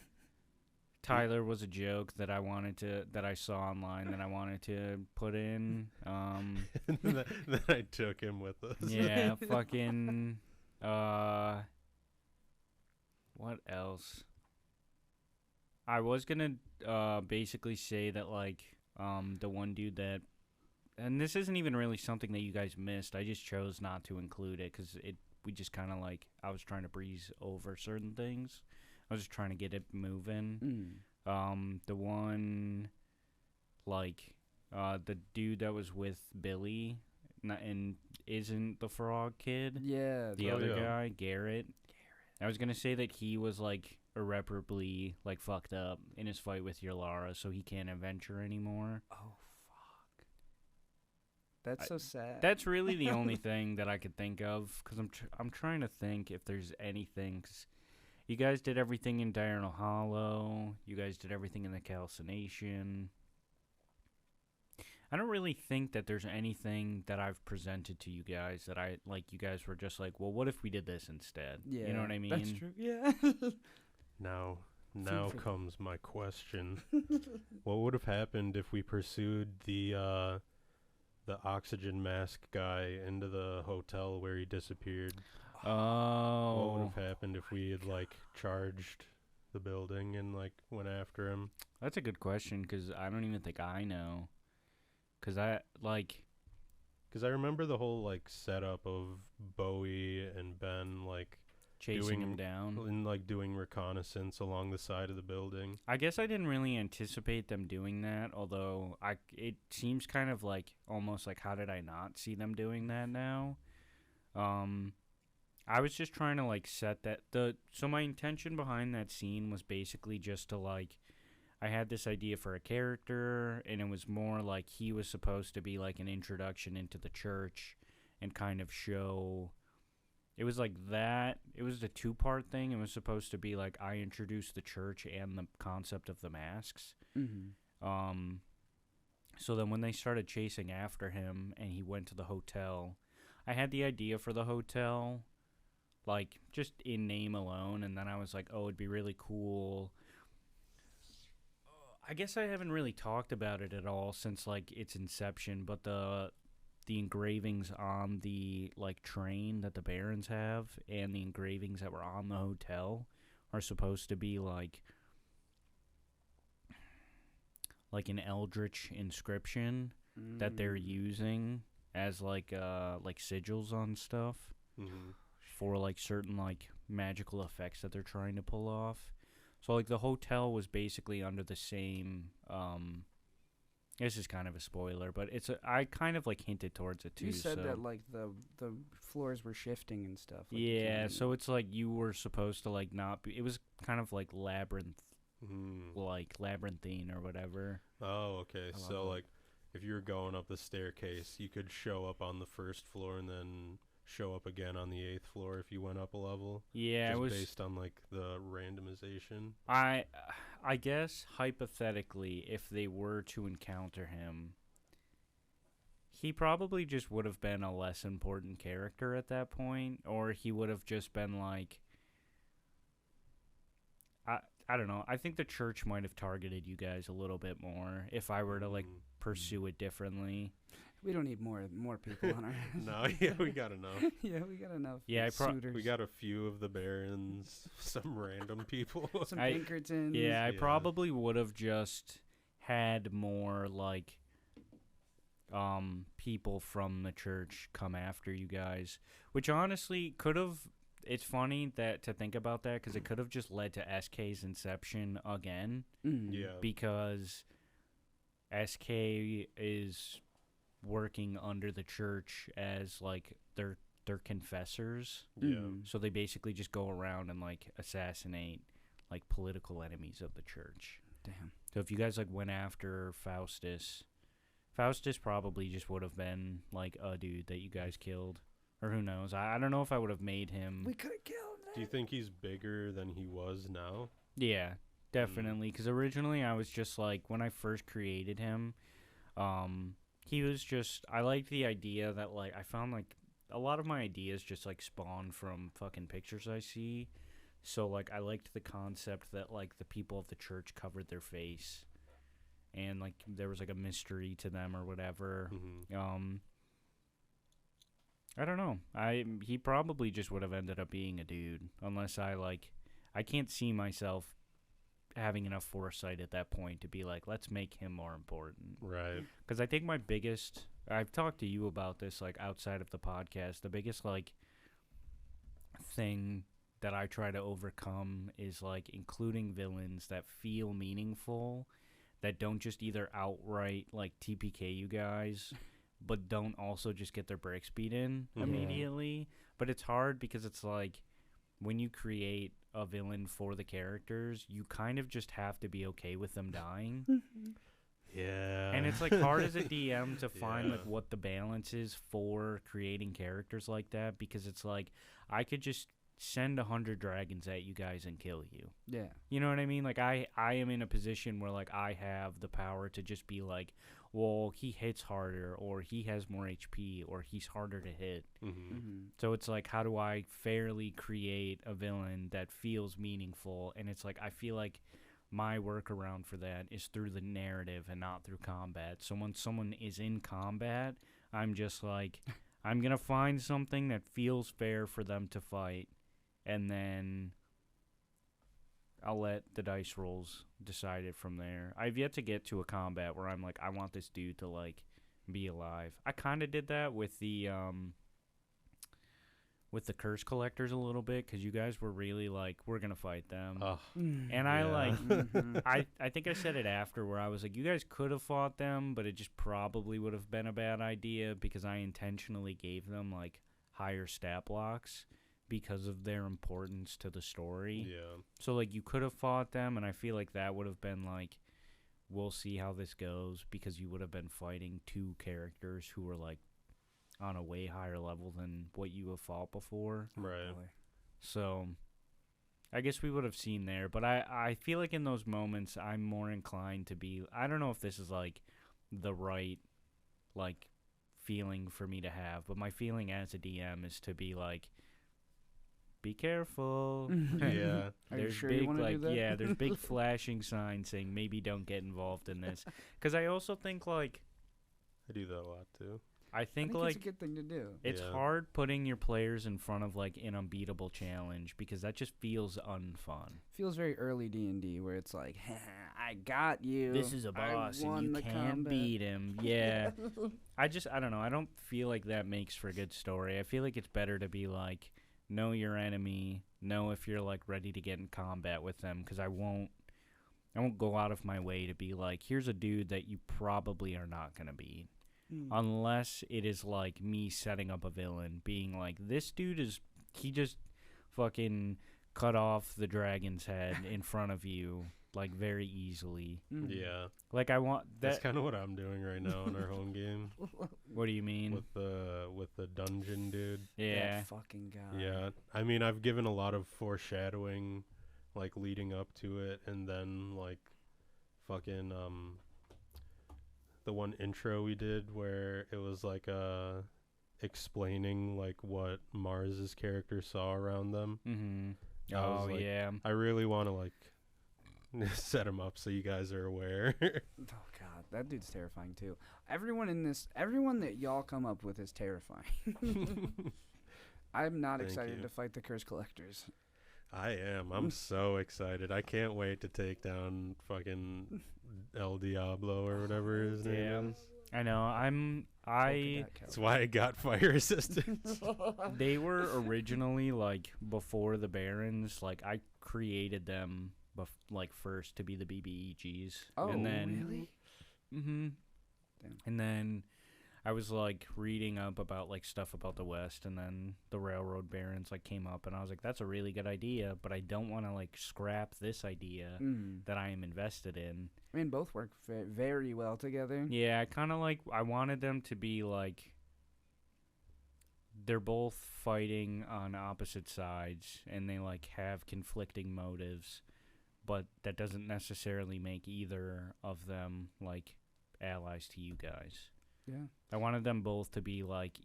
Tyler was a joke that I saw online that I wanted to put in. Then I took him with us. Yeah, fucking what else? I was gonna basically say that like the one dude that, and this isn't even really something that you guys missed. I just chose not to include it because we just kind of like, I was trying to breeze over certain things. I was just trying to get it moving. The one, like, the dude that was with Billy and isn't the frog kid. Yeah. The Oh, other yeah. guy, Garrett. I was gonna say that he was like irreparably like fucked up in his fight with your Lara, so he can't adventure anymore. Oh, fuck. That's so sad. That's really the only thing that I could think of, because I'm trying to think if there's anything. 'Cause you guys did everything in Diurnal Hollow. You guys did everything in the Calcination. I don't really think that there's anything that I've presented to you guys that I like. You guys were just like, well, what if we did this instead? Yeah, you know what I mean? That's true. Yeah. Now for comes my question. What would have happened if we pursued the oxygen mask guy into the hotel where he disappeared? Oh, What would have happened if we had like charged the building and like went after him? that's a good question because I don't even think I know. Because I remember the whole like setup of Bowie and Ben like chasing him down. and like doing reconnaissance along the side of the building. I guess I didn't really anticipate them doing that, although it seems kind of like almost like how did I not see them doing that now? I was just trying to like set that so my intention behind that scene was basically just to like I had this idea for a character and it was more like he was supposed to be like an introduction into the church and kind of show it was like that. It was a two-part thing. It was supposed to be like I introduced the church and the concept of the masks. Mm-hmm. So then when they started chasing after him and he went to the hotel, I had the idea for the hotel, like just in name alone, and then I was like, oh, it'd be really cool. I guess I haven't really talked about it at all since like its inception, but the engravings on the like train that the Barons have and the engravings that were on the hotel are supposed to be like an eldritch inscription that they're using as like sigils on stuff for like certain like magical effects that they're trying to pull off. So like the hotel was basically under the same this is kind of a spoiler, but I kind of like hinted towards it too. You said so. that like the floors were shifting and stuff. Like Yeah, so it's like you were supposed to like not be. It was kind of like labyrinthine or whatever. Oh, okay. So like if you were going up the staircase, you could show up on the first floor and then show up again on the 8th floor if you went up a level. Yeah, just it was based on like the randomization. I guess hypothetically, if they were to encounter him, he probably just would have been a less important character at that point, or he would have just been like, I don't know. I think the church might have targeted you guys a little bit more if I were to like pursue it differently. We don't need more people on our hands. No, yeah, we got enough. Yeah, we got enough. Yeah, suitors. We got a few of the Barons, some random people. Some Pinkertons. Yeah, I probably would have just had more like people from the church come after you guys, which honestly could have. It's funny that to think about that because it could have just led to SK's inception again. Yeah, because SK is working under the church as like their confessors. Yeah. So they basically just go around and like assassinate like political enemies of the church. Damn. So if you guys like went after Faustus probably just would have been like a dude that you guys killed. Or who knows? I don't know if I would have made him. We could have killed him. Do you think he's bigger than he was now? Yeah, definitely. Because originally I was just like, when I first created him, he was just, I liked the idea that like, I found like a lot of my ideas just like spawn from fucking pictures I see. So like, I liked the concept that like the people of the church covered their face. And like, there was like a mystery to them or whatever. I don't know. He probably just would have ended up being a dude, unless I can't see myself having enough foresight at that point to be like, let's make him more important. Right. Because I think I've talked to you about this, like, outside of the podcast, the biggest, like, thing that I try to overcome is, like, including villains that feel meaningful, that don't just either outright, like, TPK you guys, but don't also just get their brakes beat in immediately. But it's hard because it's like when you create a villain for the characters, you kind of just have to be okay with them dying. Yeah. And it's like hard as a DM to find like what the balance is for creating characters like that, because it's like I could just send 100 dragons at you guys and kill you. Yeah. You know what I mean? Like I am in a position where like I have the power to just be like, well, he hits harder, or he has more HP, or he's harder to hit. Mm-hmm. So it's like, how do I fairly create a villain that feels meaningful? And it's like, I feel like my workaround for that is through the narrative and not through combat. So when someone is in combat, I'm just like, I'm going to find something that feels fair for them to fight, and then I'll let the dice rolls decide it from there. I've yet to get to a combat where I'm like, I want this dude to, like, be alive. I kind of did that with the curse collectors a little bit, because you guys were really like, we're going to fight them. And I, like, I think I said it after, where I was like, you guys could have fought them, but it just probably would have been a bad idea, because I intentionally gave them, like, higher stat blocks because of their importance to the story. Yeah. So, like, you could have fought them, and I feel like that would have been, like, we'll see how this goes, because you would have been fighting two characters who were, like, on a way higher level than what you have fought before. Right. Oh, boy. So, I guess we would have seen there. But I feel like in those moments, I'm more inclined to be... I don't know if this is, like, the right, like, feeling for me to have, but my feeling as a DM is to be, like, be careful. Yeah. Are you There's sure big, you want to like, do that? yeah, there's big flashing signs saying maybe don't get involved in this. Because I also think, like, I do that a lot too. I think, it's like, a good thing to do. it's Yeah. hard putting your players in front of, like, an unbeatable challenge, because that just feels unfun. Feels very early D&D where it's like, I got you. This is a I boss, and won you the can't combat." beat him. Yeah. I don't know. I don't feel like that makes for a good story. I feel like it's better to be like, know your enemy, know if you're, like, ready to get in combat with them, because I won't go out of my way to be like, here's a dude that you probably are not going to beat. Unless it is, like, me setting up a villain, being like, this dude he just fucking cut off the dragon's head in front of you, like, very easily. Yeah. Like, I want That's that. kind of what I'm doing right now in our home game What do you mean? with the dungeon dude. Yeah. That fucking guy. Yeah. I mean, I've given a lot of foreshadowing, like, leading up to it, and then, like, fucking the one intro we did where it was like explaining, like, what Mars's character saw around them. Mm-hmm. I was Oh, like, yeah. I really want to, like, set him up so you guys are aware. Oh god, that dude's terrifying too. Everyone that y'all come up with is terrifying. I'm not Thank excited you. to fight the curse collectors. I am. I'm so excited. I can't wait to take down fucking El Diablo or whatever his name Damn. is. I know. That's why I got fire resistance. They were originally, like, before the Barons, like, I created them, like, first to be the BBEGs. Oh, and then, really? Mm-hmm. Damn. And then I was, like, reading up about, like, stuff about the West, and then the Railroad Barons, like, came up, and I was like, that's a really good idea, but I don't want to, like, scrap this idea that I am invested in. I mean, both work very well together. Yeah, I kind of, like, I wanted them to be, like, they're both fighting on opposite sides, and they, like, have conflicting motives, but that doesn't necessarily make either of them, like, allies to you guys. Yeah. I wanted them both to be, like,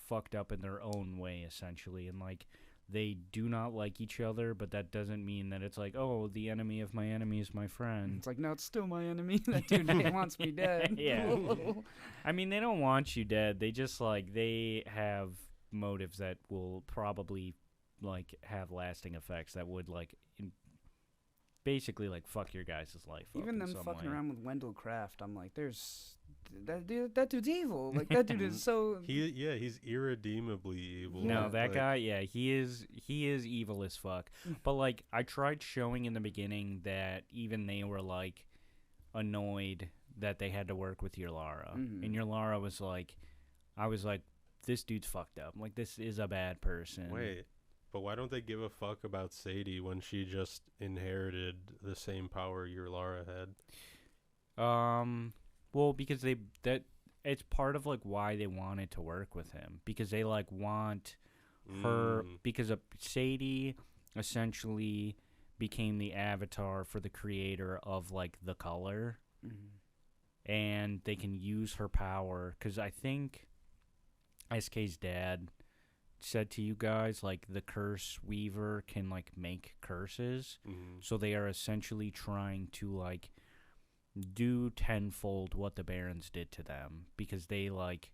fucked up in their own way, essentially, and, like, they do not like each other, but that doesn't mean that it's like, oh, the enemy of my enemy is my friend. It's like, no, it's still my enemy. That dude wants me dead. Yeah. I mean, they don't want you dead. They just, like, they have motives that will probably, like, have lasting effects that would, like, basically, like, fuck your guys' life up Even in them some fucking way. around with Wendell Craft, I'm like, that dude's evil. Like, that dude is so... He's irredeemably evil. No, Yeah, that Like, guy, yeah, he is evil as fuck. But, like, I tried showing in the beginning that even they were, like, annoyed that they had to work with your Lara. And your Lara was like, I was like, this dude's fucked up. Like, this is a bad person. Wait, but why don't they give a fuck about Sadie when she just inherited the same power your Lara had? Well, because it's part of, like, why they wanted to work with him, because they, like, want her, because Sadie essentially became the avatar for the creator of, like, the color. and they can use her power. Because I think SK's dad said to you guys, like, the curse weaver can, like, make curses. Mm-hmm. So they are essentially trying to, like, do tenfold what the barons did to them. Because they, like...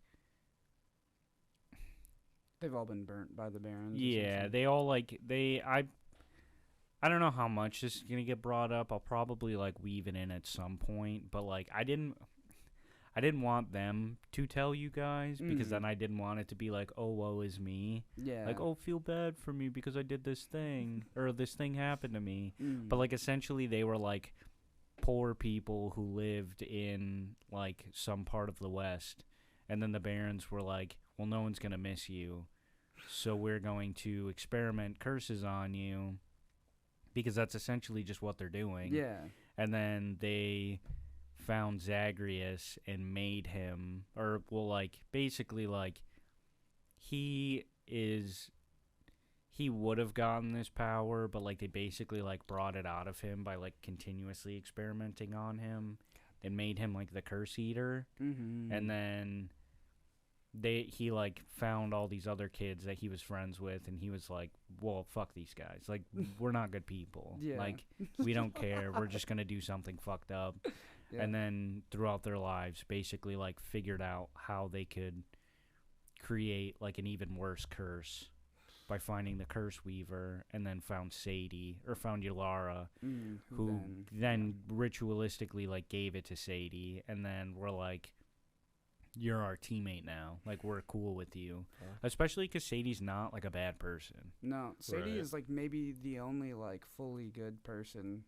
They've all been burnt by the barons. Yeah, they all, like... I don't know how much this is going to get brought up. I'll probably, like, weave it in at some point. But, like, I didn't want them to tell you guys, because then I didn't want it to be like, oh, woe is me. Yeah. Like, oh, feel bad for me because I did this thing, or this thing happened to me. But, like, essentially they were, like, poor people who lived in, like, some part of the West. And then the barons were like, well, no one's going to miss you, so we're going to experiment curses on you, because that's essentially just what they're doing. Yeah. And then they found Zagreus and made him, or, well, like, basically, like, he would have gotten this power, but, like, they basically, like, brought it out of him by, like, continuously experimenting on him and made him, like, the curse eater. And then he, like, found all these other kids that he was friends with, and he was like, well, fuck these guys. Like, we're not good people. Yeah. Like, we don't care. We're just going to do something fucked up. Yeah. And then throughout their lives, basically, like, figured out how they could create, like, an even worse curse by finding the curse weaver, and then found Yalara, who then ritualistically, like, gave it to Sadie, and then we're like, you're our teammate now. Like, we're cool with you. Especially because Sadie's not, like, a bad person. No, Sadie Right. is, like, maybe the only, like, fully good person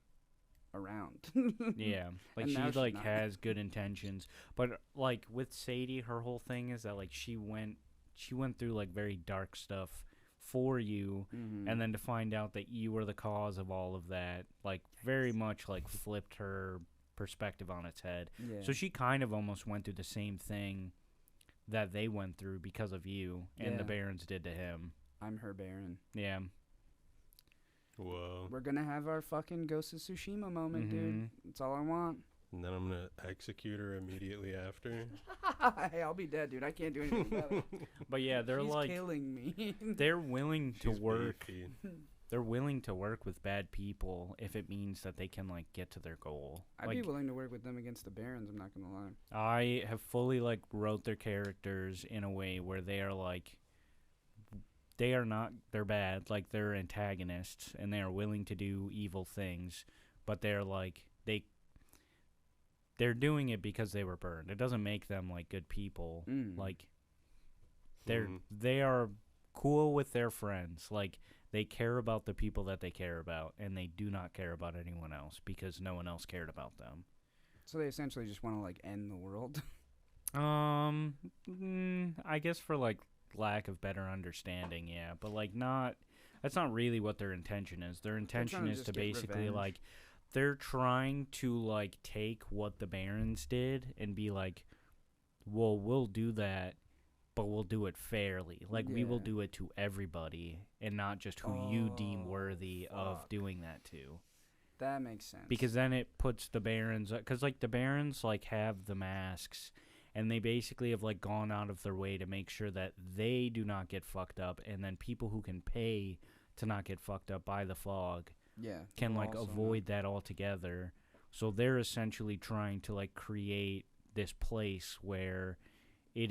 around. Yeah. Like, And she, now she's like, not. has good intentions. But, like, with Sadie, her whole thing is that, like, she went through, like, very dark stuff for you, and then to find out that you were the cause of all of that, like, very much, like, flipped her perspective on its head. Yeah. So she kind of almost went through the same thing that they went through because of you and the Yeah. barons did to him. I'm her baron. Yeah. Whoa. We're gonna have our fucking Ghost of Tsushima moment, dude. That's all I want. And then I'm going to execute her immediately after. Hey, I'll be dead, dude. I can't do anything about it. But yeah, they're She's like killing me. they're willing to She's work. beefy. They're willing to work with bad people if it means that they can, like, get to their goal. I'd Like, be willing to work with them against the barons. I'm not gonna lie. I have fully, like, wrote their characters in a way where they are, like, they're bad, like, they're antagonists, and they are willing to do evil things, but they're, like, they're doing it because they were burned. It doesn't make them, like, good people. Like, they are cool with their friends. Like, they care about the people that they care about, and they do not care about anyone else because no one else cared about them. So they essentially just want to, like, end the world. I guess for, like, lack of better understanding, yeah. But, like, that's not really what their intention is. Their intention is just to get basically, revenge. like, they're trying to, like, take what the barons did and be like, well, we'll do that, but we'll do it fairly. Like, we will Yeah. do it to everybody and not just who you deem worthy of fuck. doing that to. That makes sense. Because then it puts the barons, because, like, the barons, like, have the masks, and they basically have, like, gone out of their way to make sure that they do not get fucked up, and then people who can pay to not get fucked up by the fog can, will like, also avoid that altogether. So they're essentially trying to, like, create this place where it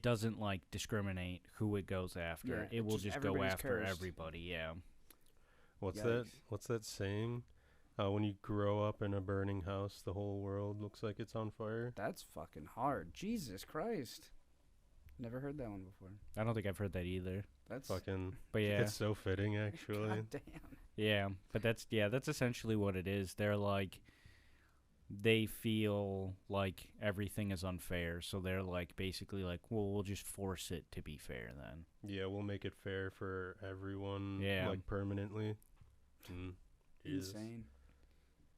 doesn't, like, discriminate who it goes after. Yeah, It will just go everybody's after cursed. everybody, yeah. What's Yikes. that saying? When you grow up in a burning house, the whole world looks like it's on fire. That's fucking hard. Jesus Christ. Never heard that one before. I don't think I've heard that either. That's Fucking, But yeah. it's so fitting, actually. God damn. Yeah, but that's essentially what it is. They're like, they feel like everything is unfair, so they're like basically like, well, we'll just force it to be fair then. Yeah, we'll make it fair for everyone, Yeah. like, permanently. Jesus. Insane.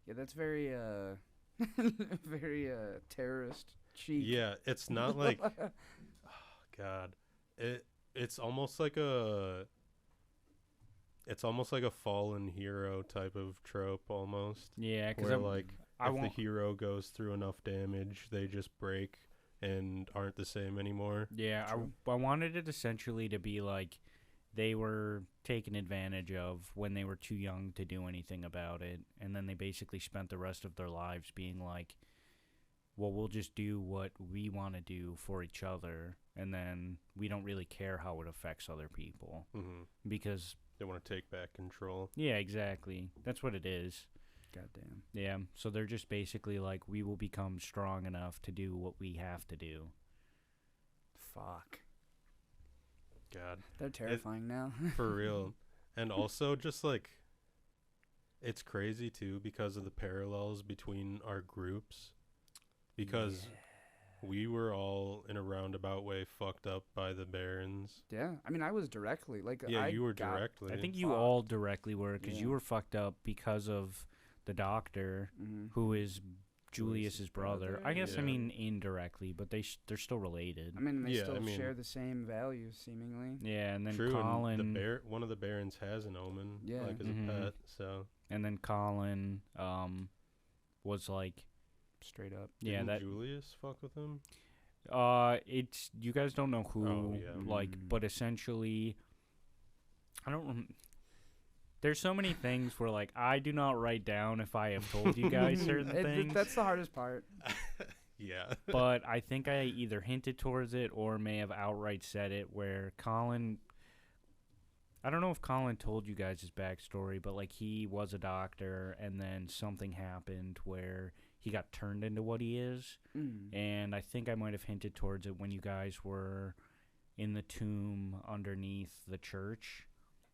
Yeah, that's very very terrorist chic. Yeah, it's not like, oh, God, it's almost like a fallen hero type of trope almost. Yeah, because Where like if the hero goes through enough damage, they just break and aren't the same anymore. Yeah, I wanted it essentially to be like they were taken advantage of when they were too young to do anything about it, and then they basically spent the rest of their lives being like, well, we'll just do what we want to do for each other, and then we don't really care how it affects other people. Mm-hmm. Because they want to take back control. Yeah, exactly. That's what it is. Goddamn. Yeah, so they're just basically like, we will become strong enough to do what we have to do. Fuck. God. They're terrifying now. For real. And also just like, it's crazy too because of the parallels between our groups. Because we were all in a roundabout way fucked up by the Barons. Yeah, I mean, I was directly like. Yeah, you were directly. I think you all directly were because you were fucked up because of the doctor, who is Julius's brother. I guess I mean indirectly, but they're still related. I mean, they still share the same values seemingly. Yeah, and then True, Colin, and one of the Barons has an omen, like as a pet. So. And then Colin, was like. Straight up. Yeah, Didn't that Julius fuck with him? It's you guys don't know who, but essentially, I don't. There's so many things where like I do not write down if I have told you guys certain things. That's the hardest part. Yeah. But I think I either hinted towards it or may have outright said it. Where Colin, I don't know if Colin told you guys his backstory, but like he was a doctor, and then something happened where he got turned into what he is. And I think I might have hinted towards it when you guys were in the tomb underneath the church,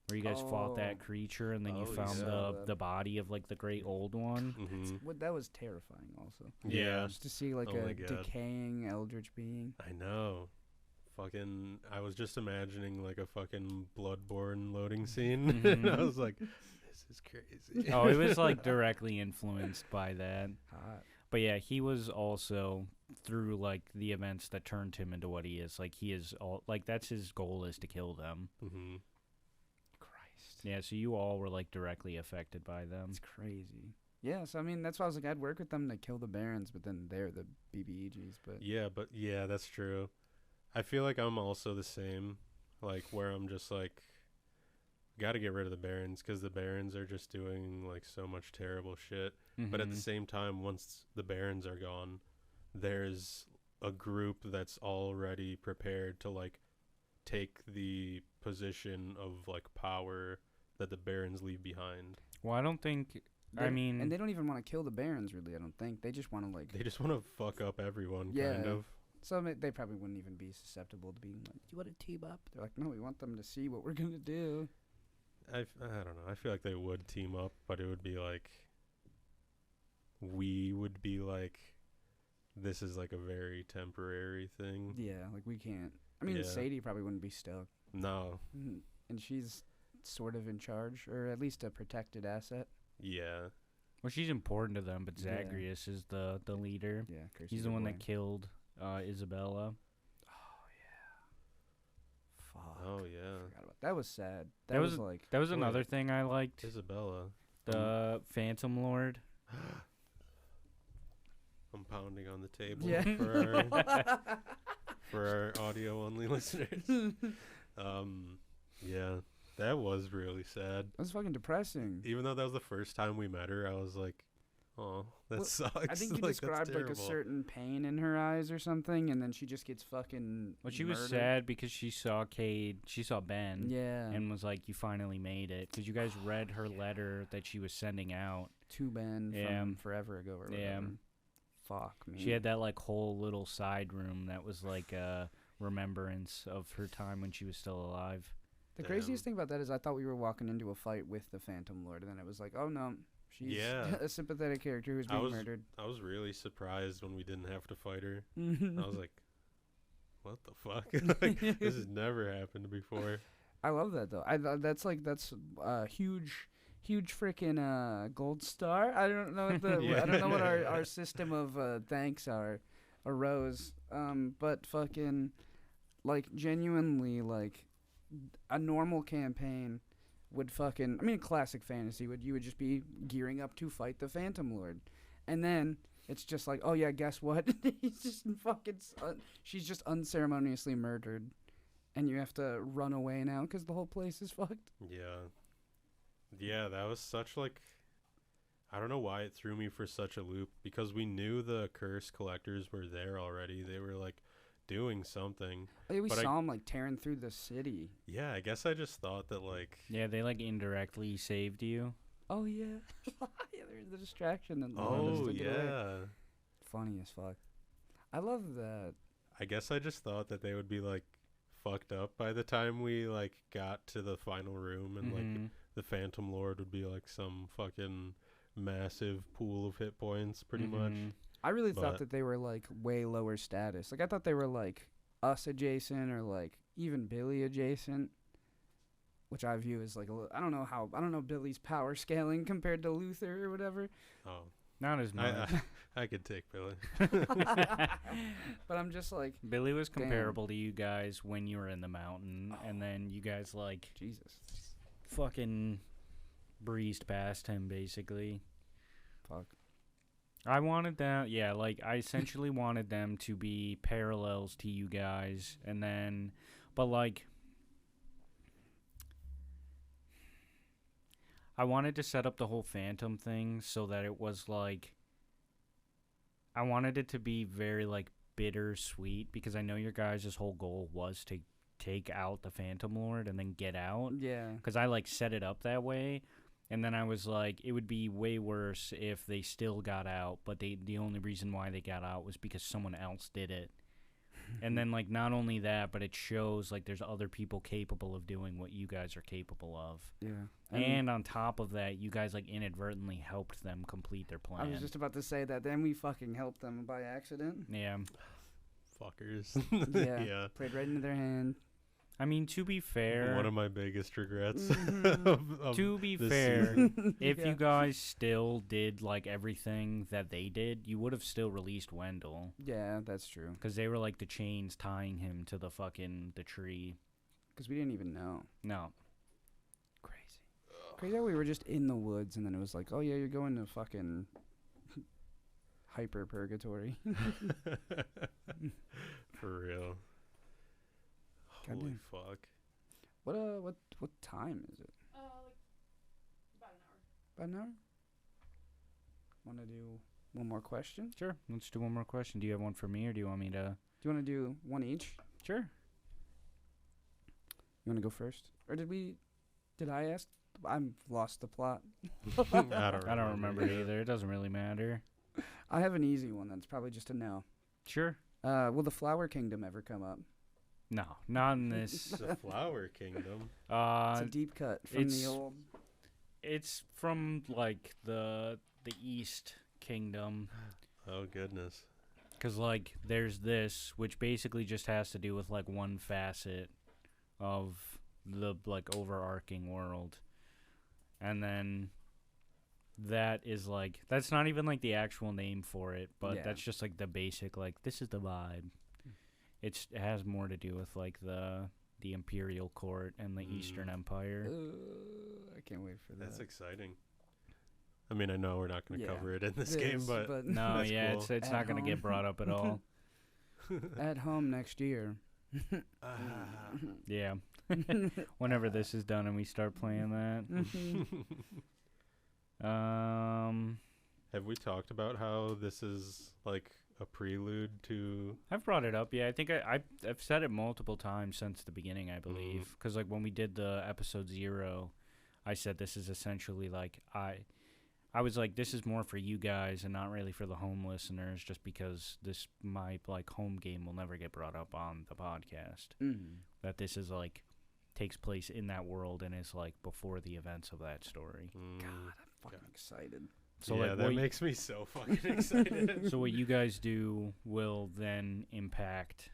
where you guys fought that creature, and then you found the body of like the great old one. That was terrifying also. Yeah. Just to see like a decaying eldritch being. I know. Fucking, I was just imagining like a fucking Bloodborne loading scene. And I was like, this is crazy. Oh, it was like directly influenced by that. Hot. But yeah, he was also through like the events that turned him into what he is. Like he is all like that's his goal is to kill them. Christ. Yeah, so you all were like directly affected by them. It's crazy. Yeah, so I mean that's why I was like I'd work with them to kill the Barons, but then they're the BBEGs. But yeah, that's true. I feel like I'm also the same, like where I'm just like, got to get rid of the Barons because the Barons are just doing like so much terrible shit. But at the same time, once the Barons are gone, there's a group that's already prepared to like take the position of like power that the Barons leave behind. Well, I don't think. I mean, and they don't even want to kill the Barons. Really, I don't think they just want to like. They just want to fuck up everyone, kind of. So they probably wouldn't even be susceptible to being like, "Do you want to team up?" They're like, "No, we want them to see what we're gonna do." I don't know. I feel like they would team up, but it would be like. We would be like, this is like a very temporary thing. Yeah, like we can't. I mean, Sadie probably wouldn't be stoked. No. And she's sort of in charge, or at least a protected asset. Yeah. Well, she's important to them, but Zagreus is the leader. Yeah, he's the one that killed Isabella. Oh yeah. Fuck. Oh yeah. Forgot about that. Was sad. That was like that was another thing I liked. Isabella. The Phantom Lord. I'm pounding on the table for our audio only listeners. Yeah, that was really sad. That was fucking depressing. Even though that was the first time we met her, I was like, oh, that sucks. I think you described like a certain pain in her eyes or something, and then she just gets fucking Well, she murdered. was sad because she saw Ben. Yeah. And was like, you finally made it. Because you guys read her letter that she was sending out. To Ben from forever ago or whatever. Fuck me. She had that like whole little side room that was like a remembrance of her time when she was still alive. The craziest thing about that is I thought we were walking into a fight with the Phantom Lord, and then it was like, oh no, she's a sympathetic character who's being murdered. I was really surprised when we didn't have to fight her. I was like, what the fuck? Like, this has never happened before. I love that though. That's huge freaking gold star. I don't know I don't know what our system of thanks are, a rose. But fucking like genuinely like a normal campaign would fucking classic fantasy you would just be gearing up to fight the Phantom Lord. And then it's just like, oh yeah, guess what? He's just fucking. She's just unceremoniously murdered, and you have to run away now because the whole place is fucked. Yeah. Yeah, that was such like. I don't know why it threw me for such a loop, because we knew the curse collectors were there already. They were like doing something. Yeah, we But saw him like tearing through the city. Yeah, I guess I just thought that like. Yeah, they like indirectly saved you. Oh yeah, yeah. There's the distraction. And Oh yeah. Funny as fuck. I love that. I guess I just thought that they would be like fucked up by the time we like got to the final room, and like the Phantom Lord would be like some fucking massive pool of hit points, pretty much. I really thought But- that they were like way lower status. Like I thought they were like us adjacent or like even Billy adjacent, which I view as like I don't know Billy's power scaling compared to Luther or whatever. Oh, Not as much. I could take Billy. But I'm just like, Billy was Damn. comparable to you guys when you were in the mountain, and then you guys like Jesus, fucking breezed past him basically. fuck. I wanted that, yeah, like I essentially wanted them to be parallels to you guys, and then, but like, I wanted to set up the whole Phantom thing so that it was like, I wanted it to be very like bittersweet, because I know your guys' whole goal was to take out the Phantom Lord and then get out, Yeah. because I like set it up that way. And then I was like, it would be way worse if they still got out, but the only reason why they got out was because someone else did it. And then, like, not only that, but it shows, like, there's other people capable of doing what you guys are capable of. Yeah. And on top of that, you guys, like, inadvertently helped them complete their plan. I was just about to say that. Then we fucking helped them by accident. Yeah. Fuckers. Yeah. Yeah. Played right into their hand. I mean, to be fair... One of my biggest regrets. Mhm. of To be this fair, season. if Yeah. you guys still did, like, everything that they did, you would have still released Wendell. Yeah, that's true. Because they were like the chains tying him to the tree. Because we didn't even know. No. Crazy. Crazy how we were just in the woods and then it was like, oh yeah, you're going to fucking hyper purgatory. For real. Holy Goddamn. fuck. What time is it? Like about an hour. About an hour? Want to do one more question? Sure. Let's do one more question. Do you have one for me, or do you want me to? Do you want to do one each? Sure. You want to go first? Or did I ask? I'm lost the plot. I don't remember either. It doesn't really matter. I have an easy one that's probably just a no. Sure. Will the Flower Kingdom ever come up? No, not in this. The Flower Kingdom. It's a deep cut from it's- the old. It's from like the East Kingdom, Oh, goodness. because like there's this, which basically just has to do with like one facet of the like overarching world, and then that is like that's not even like the actual name for it, but Yeah. that's just like the basic like this is the vibe. It has more to do with like the Imperial Court and the Eastern Empire. I can't wait for that. That's exciting. I mean, I know we're not going to Yeah. cover it in this game, but No, That's yeah, cool. it's At not gonna home. get brought up at all. At home next year. Yeah, whenever this is done and we start playing that. Have we talked about how this is like a prelude to? I've brought it up. Yeah, I think I've said it multiple times since the beginning, I believe. Because like when we did the episode 0, I said this is essentially like I was like, this is more for you guys and not really for the home listeners, just because my like home game will never get brought up on the podcast. That this is like takes place in that world and is like before the events of that story. God, I'm fucking excited. So yeah, like that what makes me so fucking excited. so what you guys do will then impact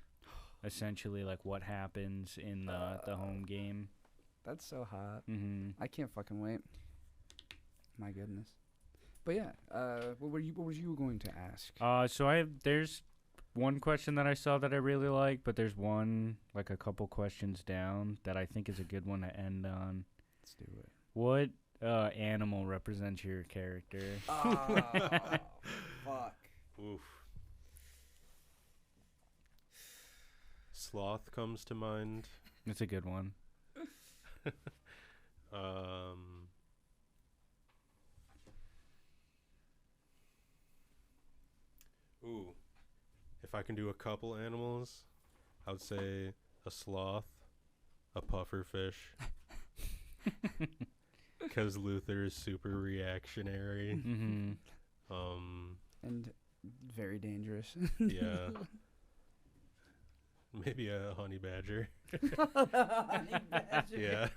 essentially like what happens in the home game. That's so hot. Mm-hmm. I can't fucking wait. My goodness. But yeah, what was you going to ask? So there's one question that I saw that I really like, but there's one like a couple questions down that I think is a good one to end on. Let's do it. What animal represents your character? Oh, fuck. Oof. Sloth comes to mind. That's a good one. Ooh. If I can do a couple animals, I would say a sloth, a puffer fish. Because Luther is super reactionary. Mm-hmm. And very dangerous. Yeah. Maybe a honey badger. Honey badger. Yeah.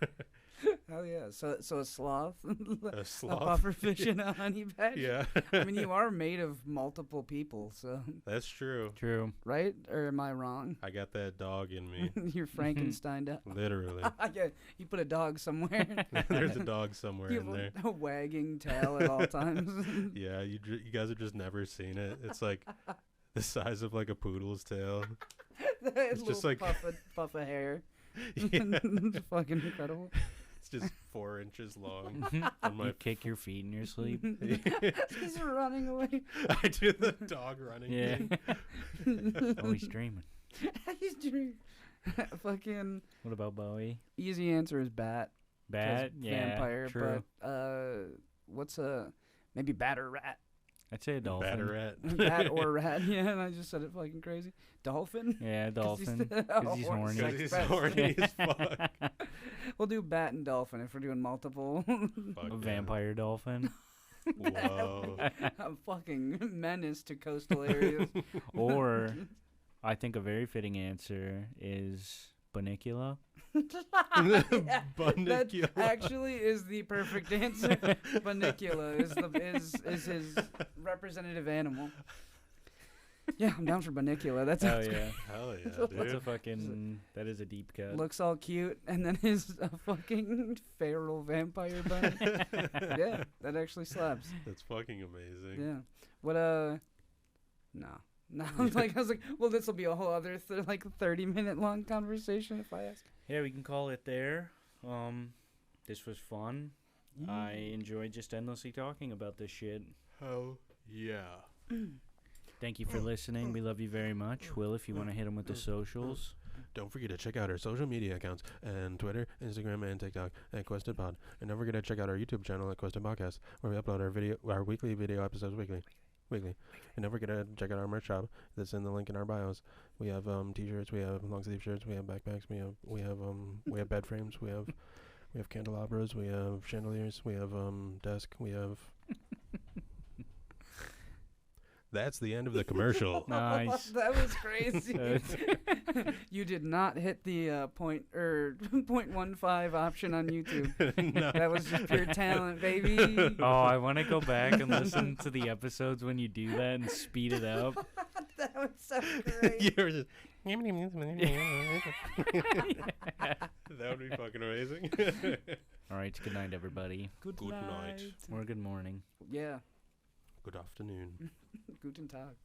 Hell yeah. So a sloth, A a sloth. pufferfish, and a honey badger. Yeah. I mean, you are made of multiple people, so That's true. True. right? Or am I wrong? I got that dog in me. You're Frankensteined up. Literally. Yeah, you put a dog somewhere. There's a dog somewhere You in have there. a wagging tail at all times. Yeah, you guys have just never seen it. It's like the size of like a poodle's tail. It's just like- puff of hair. Yeah. It's fucking incredible. It's just 4 inches long. On my You kick your feet in your sleep. He's running away. I do the dog running. Yeah. thing. Oh, he's dreaming. He's dreaming. Fucking What about Bowie? easy answer is bat. 'cause Bat? Yeah. vampire. True. But what's maybe bat or rat? I'd say a dolphin. Batteret. Bat or rat. Yeah, and I just said it fucking crazy. Dolphin. Yeah, 'Cause he's dolphin. the- Because he's horny. sex Because he's pest. horny as fuck. We'll do bat and dolphin if we're doing multiple. Fuck A yeah. vampire dolphin. Whoa. A fucking menace to coastal areas. Or I think a very fitting answer is Bunicula. That Bunicula. actually is the perfect answer. Bunicula is his representative animal. Yeah, I'm down for Bunicula. That's Oh yeah. Hell yeah, That's a dude. fucking. That is a deep cut. looks all cute, and then is a fucking feral vampire bunny. Yeah, that actually slaps. That's fucking amazing. Yeah. What no. No, I was like, well, this will be a whole other 30-minute long conversation if I ask. Yeah, we can call it there. This was fun. I enjoyed just endlessly talking about this shit. Hell yeah. Thank you for listening. We love you very much. Will, if you want to hit them with the socials. Don't forget to check out our social media accounts and Twitter, Instagram, and TikTok at Quested Pod. And don't forget to check out our YouTube channel at Quested Podcast, where we upload our weekly video episodes weekly. And don't forget to check out our merch shop that's in the link in our bios. We have t-shirts, we have long sleeve shirts, we have backpacks, we have bed frames, we have candelabras, we have chandeliers, we have desk, we have That's the end of the commercial. Nice. That was crazy. You did not hit the 0.15 option on YouTube. No. That was just pure talent, baby. Oh, I want to go back and listen to the episodes when you do that and speed it up. That was so great. You're just that would be fucking amazing. All right, good night, everybody. Good night. Or good morning. Yeah. Good afternoon. Guten Tag.